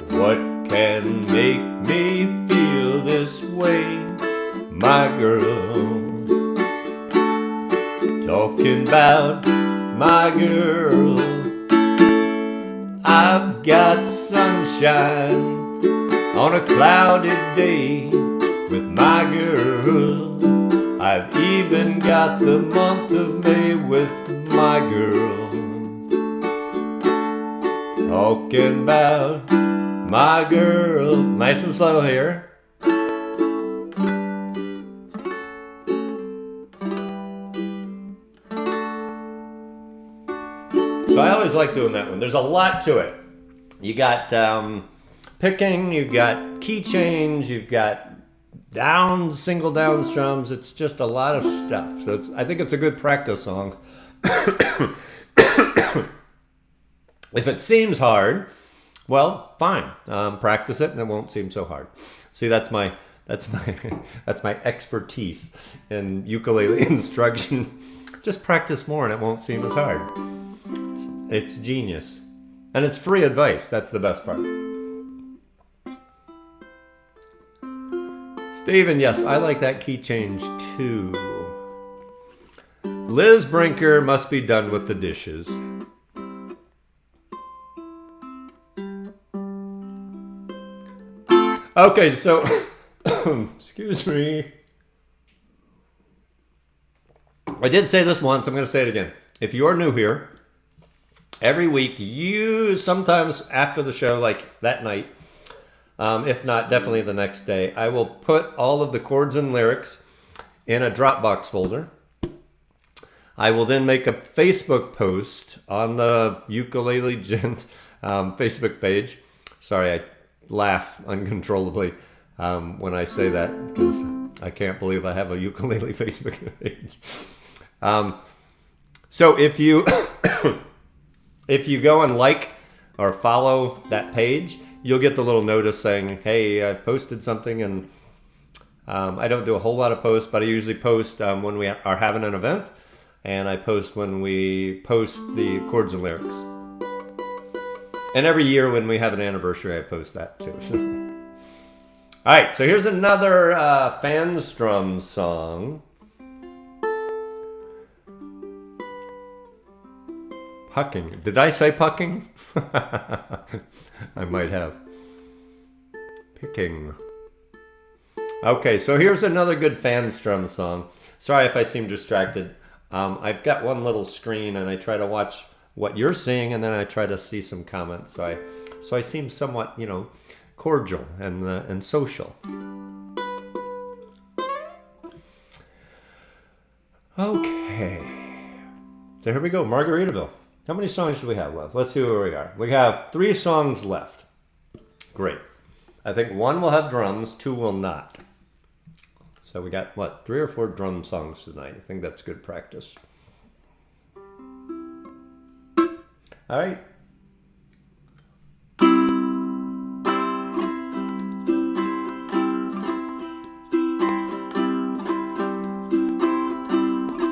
what can make me feel this way? My girl, talking about my girl. I've got sunshine on a cloudy day with my girl. I've even got the month of May with my girl. talking about my girl. Nice and slow here. So I always like doing that one. There's a lot to it. You got picking, you've got key change, you've got downs, single down strums. It's just a lot of stuff. So I think it's a good practice song. If it seems hard, well, fine. Practice it, and it won't seem so hard. See, that's my expertise in ukulele instruction. Just practice more, and it won't seem as hard. It's genius, and it's free advice. That's the best part. Steven, yes, I like that key change too. Liz Brinker must be done with the dishes. Okay, so, excuse me. I did say this once, I'm going to say it again. If you're new here, every week, you sometimes after the show, like that night, if not, definitely the next day, I will put all of the chords and lyrics in a Dropbox folder. I will then make a Facebook post on the Ukulele Gent Facebook page. Sorry, I laugh uncontrollably when I say that because I can't believe I have a ukulele Facebook page. So if you if you go and like or follow that page, you'll get the little notice saying, hey, I've posted something. And I don't do a whole lot of posts, but I usually post when we are having an event, and I post when we post the chords and lyrics. And every year when we have an anniversary, I post that too. So. All right, so here's another fan strum song. Pucking. Did I say pucking? I might have. Picking. Okay, so here's another good fan strum song. Sorry if I seem distracted. I've got one little screen and I try to watch what you're seeing, and then I try to see some comments. So I seem somewhat, cordial and social. Okay. So here we go, Margaritaville. How many songs do we have left? Let's see where we are. We have 3 songs left. Great. I think 1 will have drums, 2 will not. So we got, 3 or 4 drum songs tonight. I think that's good practice. All right.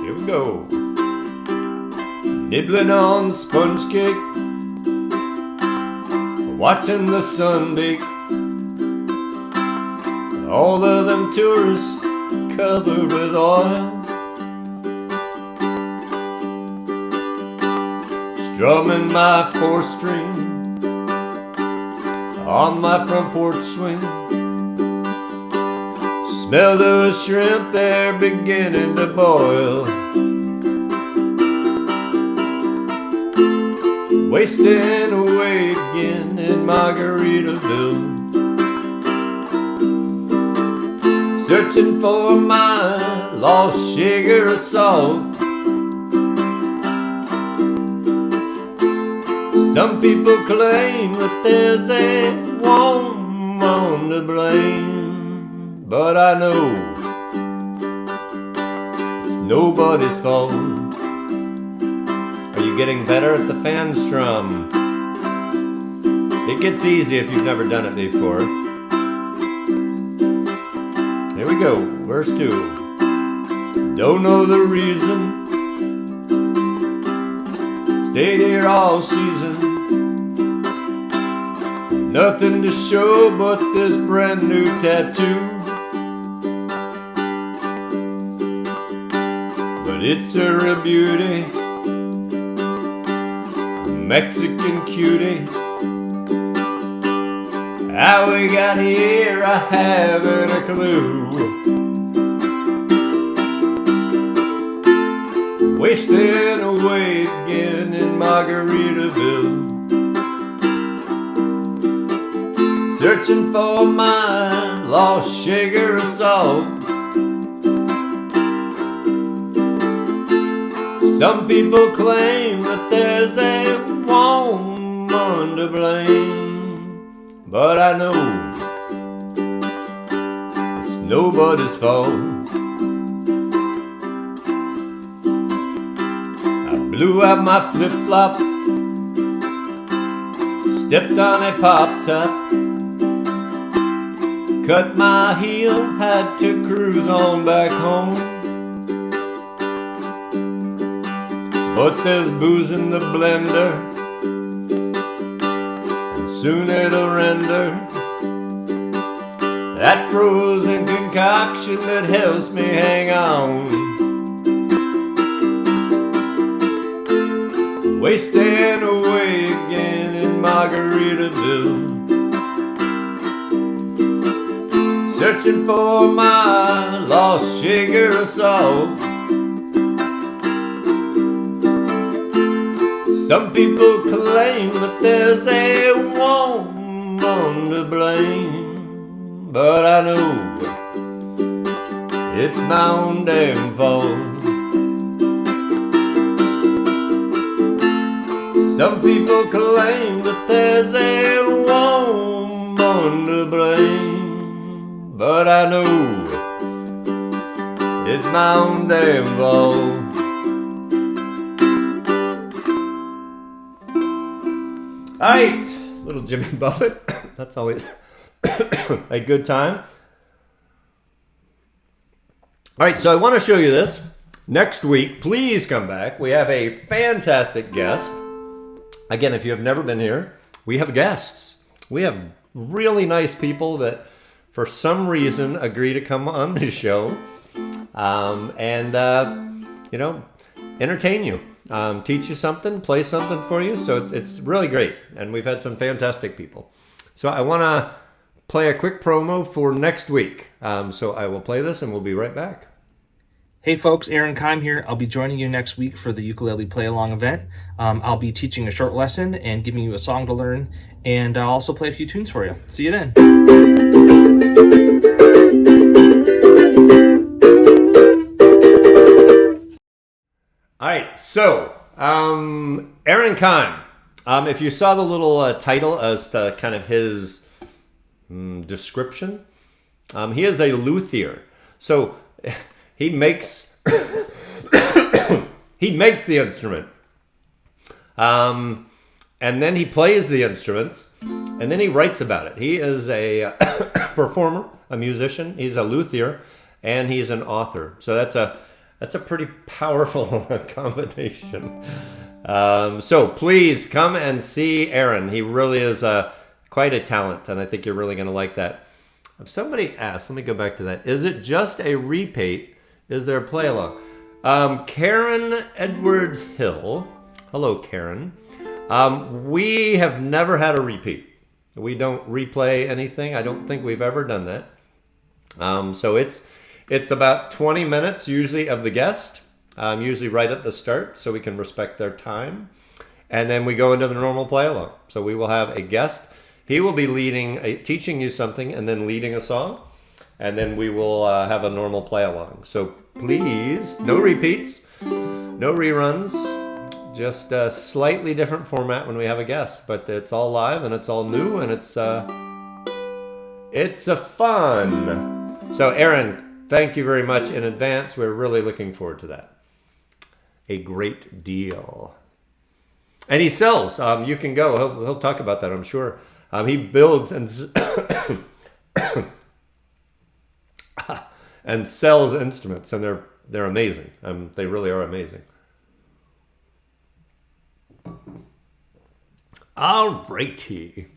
Here we go. Nibbling on sponge cake, watching the sun bake. All of them tourists covered with oil, strumming my 4-string on my front porch swing. Smell those shrimp, they're beginning to boil. Wasting away again in Margaritaville, searching for my lost sugar of salt. Some people claim that there's a woman to blame, but I know it's nobody's fault. Are you getting better at the fan strum? It gets easy if you've never done it before. Here we go, verse 2. Don't know the reason, stayed here all season. Nothing to show but this brand new tattoo. But it's a real beauty, Mexican cutie. How we got here, I haven't a clue. Wasting away again in Margaritaville, searching for my lost sugar of salt. Some people claim that there's a woman to blame, but I know it's nobody's fault. I blew out my flip-flop, stepped on a pop-top, cut my heel, had to cruise on back home. But there's booze in the blender, and soon it'll render that frozen concoction that helps me hang on. Wasting away again in Margaritaville, searching for my lost sugar of salt. Some people claim that there's a woman to blame, but I know it's my own damn fault. Some people claim that there's a woman to blame, but I know it's my own damn fault. All right, little Jimmy Buffett. That's always a good time. All right, so I want to show you this. Next week, please come back. We have a fantastic guest. Again, if you have never been here, we have guests. We have really nice people that, for some reason, agree to come on the show and entertain you. Teach you something, play something for you. So it's really great. And we've had some fantastic people. So I want to play a quick promo for next week. So I will play this and we'll be right back. Hey folks, Aaron Keim here. I'll be joining you next week for the Ukulele Play Along event. I'll be teaching a short lesson and giving you a song to learn. And I'll also play a few tunes for you. See you then. All right, so Aaron Keim. If you saw the little title as to kind of his description, he is a luthier. So he makes he makes the instrument, and then he plays the instruments, and then he writes about it. He is a performer, a musician. He's a luthier, and he's an author. So that's a pretty powerful combination. So please come and see Aaron. He really is quite a talent, and I think you're really going to like that. Somebody asked, let me go back to that. Is it just a repeat? Is there a play along? Karen Edwards Hill. Hello, Karen. We have never had a repeat. We don't replay anything. I don't think we've ever done that. So it's about 20 minutes usually of the guest, usually right at the start so we can respect their time. And then we go into the normal play along. So we will have a guest. He will be teaching you something and then leading a song. And then we will have a normal play along. So please, no repeats, no reruns, just a slightly different format when we have a guest. But it's all live and it's all new and it's a fun. So Aaron, thank you very much in advance. We're really looking forward to that. A great deal. And he sells. You can go. He'll talk about that, I'm sure. He builds and and sells instruments, and they're amazing. They really are amazing. All righty.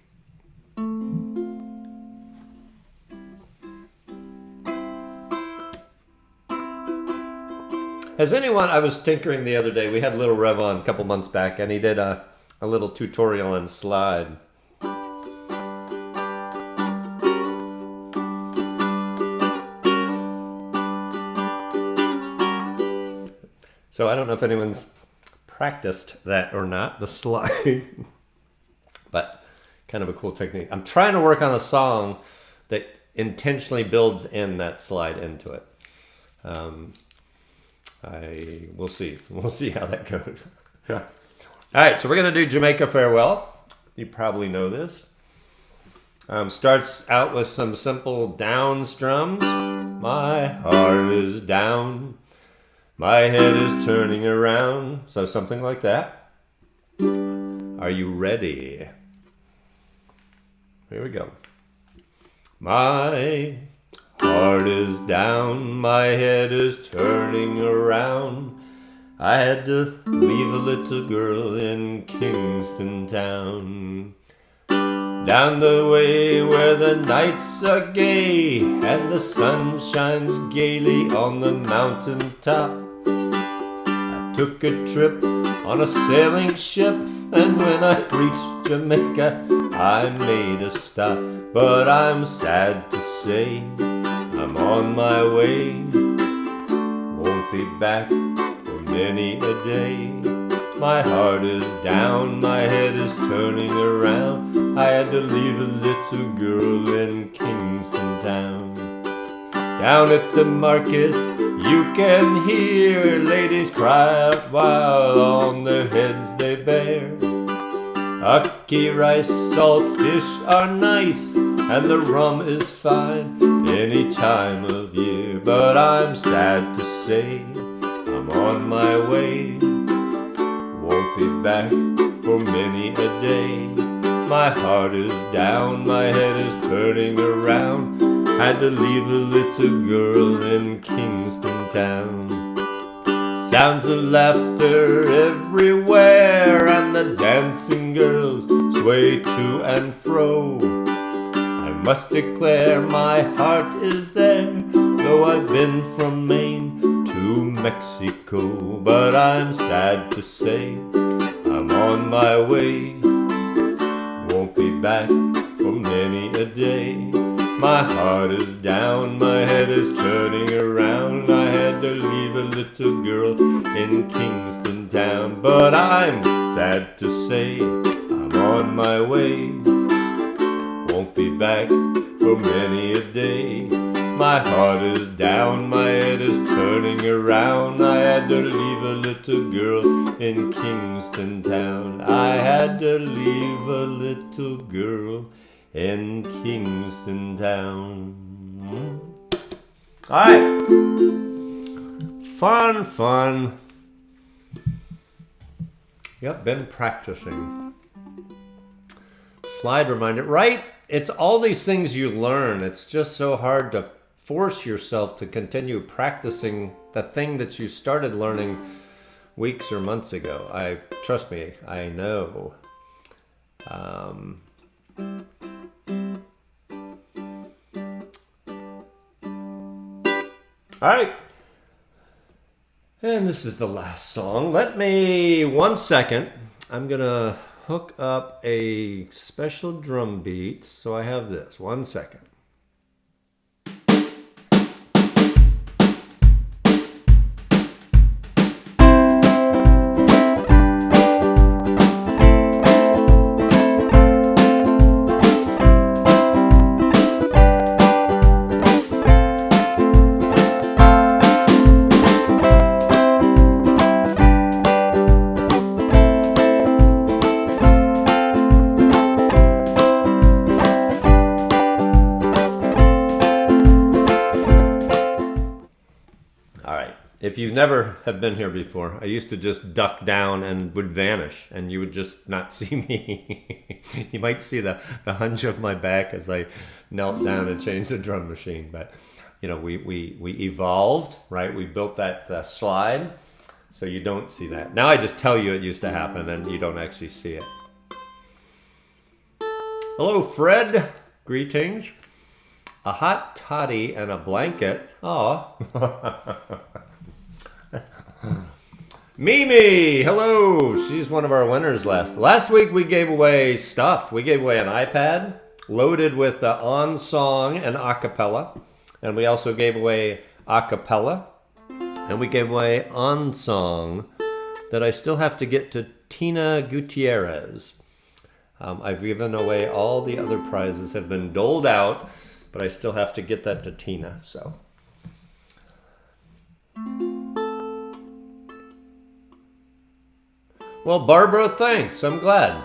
Has anyone, I was tinkering the other day, we had Little Rev on a couple months back, and he did a little tutorial on slide. So I don't know if anyone's practiced that or not, the slide. But kind of a cool technique. I'm trying to work on a song that intentionally builds in that slide into it. We'll see. We'll see how that goes. All right, so we're gonna do Jamaica Farewell. You probably know this. Starts out with some simple down strums. My heart is down. My head is turning around. So something like that. Are you ready? Here we go. My heart is down. My head is turning around. I had to leave a little girl in Kingston Town. Down the way where the nights are gay and the sun shines gaily on the mountain top. I took a trip on a sailing ship, and when I reached Jamaica I made a stop. But I'm sad to say I'm on my way. Won't be back for many a day. My heart is down, my head is turning around. I had to leave a little girl in Kingston Town. Down at the market you can hear ladies cry out while on their heads they bear. Ackee rice, salt fish are nice, and the rum is fine any time of year. But I'm sad to say I'm on my way. Won't be back for many a day. My heart is down, my head is turning around. Had to leave a little girl in Kingston Town. Sounds of laughter everywhere, and the dancing girls sway to and fro. I must declare my heart is there, though I've been from Maine to Mexico. But I'm sad to say I'm on my way. Won't be back for many a day. My heart is down, my head is turning around. I had to leave a little girl in Kingston Town. But I'm sad to say I'm on my way. Won't be back for many a day. My heart is down, my head is turning around. I had to leave a little girl in Kingston Town. I had to leave a little girl in Kingston Town. All right. Fun. Yep, been practicing. Slide reminder, right? It's all these things you learn. It's just so hard to force yourself to continue practicing the thing that you started learning weeks or months ago. Trust me, I know. All right. And this is the last song. Let me, 1 second. I'm going to hook up a special drum beat. So I have this. 1 second. If you never have been here before, I used to just duck down and would vanish, and you would just not see me. You might see the hunch of my back as I knelt down and changed the drum machine. But you know, we evolved, right? We built that slide, so you don't see that. Now I just tell you it used to happen, and you don't actually see it. Hello, Fred. Greetings. A hot toddy and a blanket. Aw. Mimi, hello. She's one of our winners last week. We gave away stuff. We gave away an iPad loaded with On Song and acapella, and we also gave away acapella, and we gave away On Song that I still have to get to Tina Gutierrez. I've given away all the other prizes have been doled out, but I still have to get that to Tina. So. Well, Barbara, thanks. I'm glad.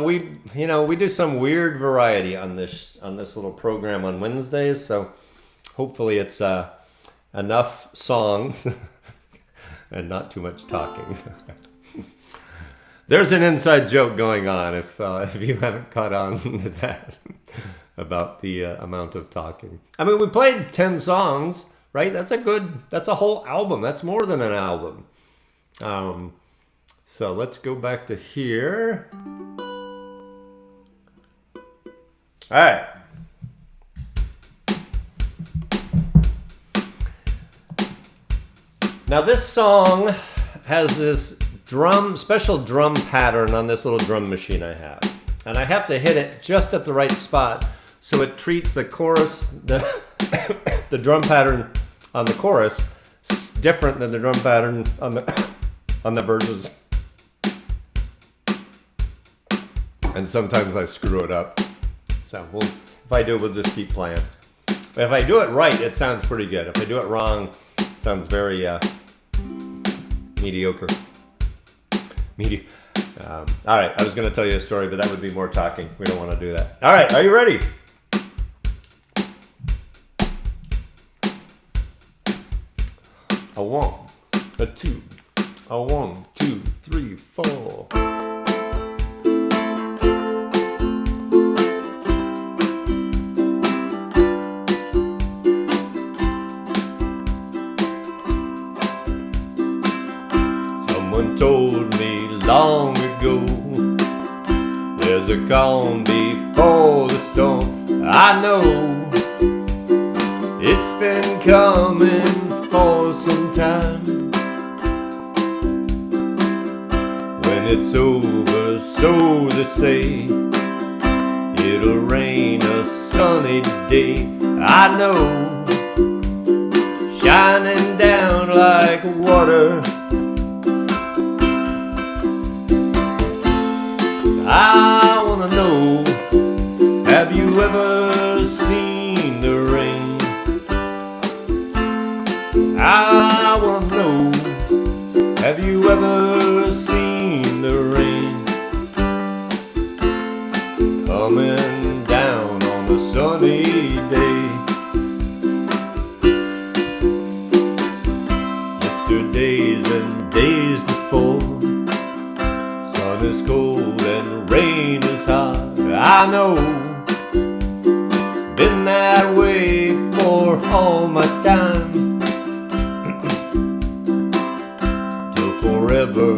We do some weird variety on this little program on Wednesdays, so hopefully it's enough songs and not too much talking. There's an inside joke going on if you haven't caught on to that about the amount of talking. I mean, we played 10 songs, right? That's a whole album. That's more than an album. So let's go back to here. All right. Now this song has this special drum pattern on this little drum machine I have. And I have to hit it just at the right spot so it treats the chorus, the drum pattern on the chorus different than the drum pattern on the verses. And sometimes I screw it up. So if I do, we'll just keep playing. But if I do it right, it sounds pretty good. If I do it wrong, it sounds very mediocre. All right, I was going to tell you a story, but that would be more talking. We don't want to do that. All right, are you ready? A 1, a 2, a 1, 2, 3, 4. Someone told me long ago there's a calm before the storm. I know it's been coming for some time. When it's over, so they say, it'll rain a sunny day. I know, shining down like water. I wanna know, have you ever seen the rain? I wanna know, have you ever seen the rain? Coming down on a sunny day. Yesterdays and days before, sun is cold and rain is hot. I know, been that way for all my time. Till forever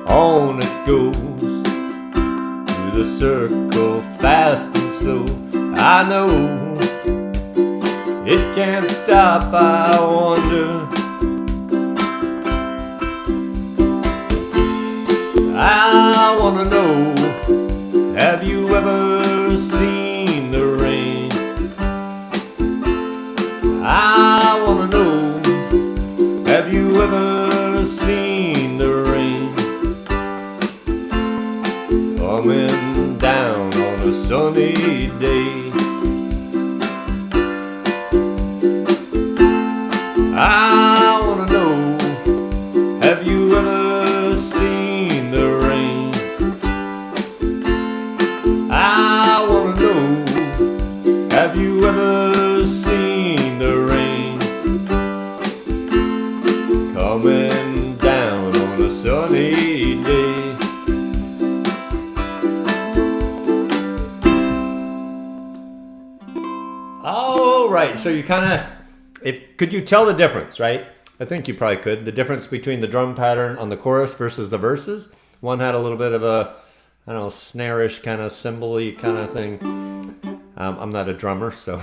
on it goes, through the circle fast and slow. I know, it can't stop, I wonder. I wanna know, have you ever seen the rain? I wanna know, have you ever seen the rain? Coming down on a sunny day. I wanna know, have you ever seen the rain? I wanna know, have you ever seen the rain? Coming down on a sunny day. All right, so you kind of, could you tell the difference, right? I think you probably could. The difference between the drum pattern on the chorus versus the verses. One had a little bit of a, I don't know, snare-ish kind of cymbal-y kind of thing. I'm not a drummer, so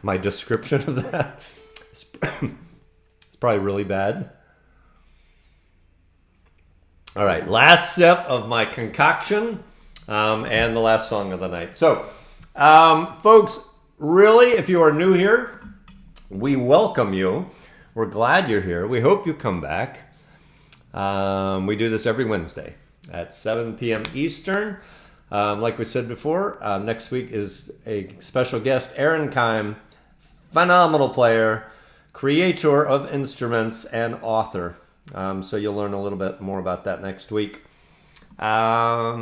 my description of that is probably really bad. All right, last sip of my concoction and the last song of the night. So, folks, really, if you are new here, we welcome you. We're glad you're here. We hope you come back. We do this every Wednesday at 7 p.m. Eastern. Like we said before, next week is a special guest, Aaron Keim, phenomenal player, creator of instruments, and author. So you'll learn a little bit more about that next week. I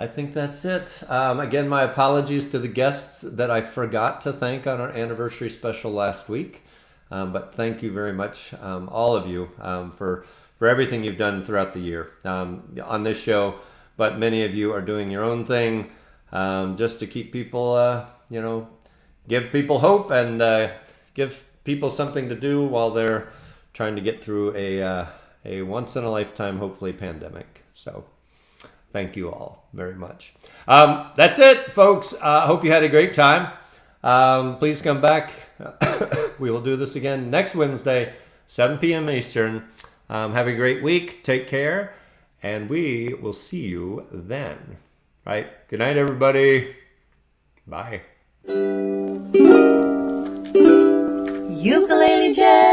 think that's it. Again, my apologies to the guests that I forgot to thank on our anniversary special last week. But thank you very much, all of you, for everything you've done throughout the year on this show. But many of you are doing your own thing just to keep people, give people hope and give people something to do while they're trying to get through a once-in-a-lifetime, hopefully, pandemic. So thank you all very much. That's it, folks. Hope you had a great time. Please come back. We will do this again next Wednesday, 7 p.m. Eastern. Have a great week. Take care. And we will see you then. Right. Good night, everybody. Bye. Ukulele Gent.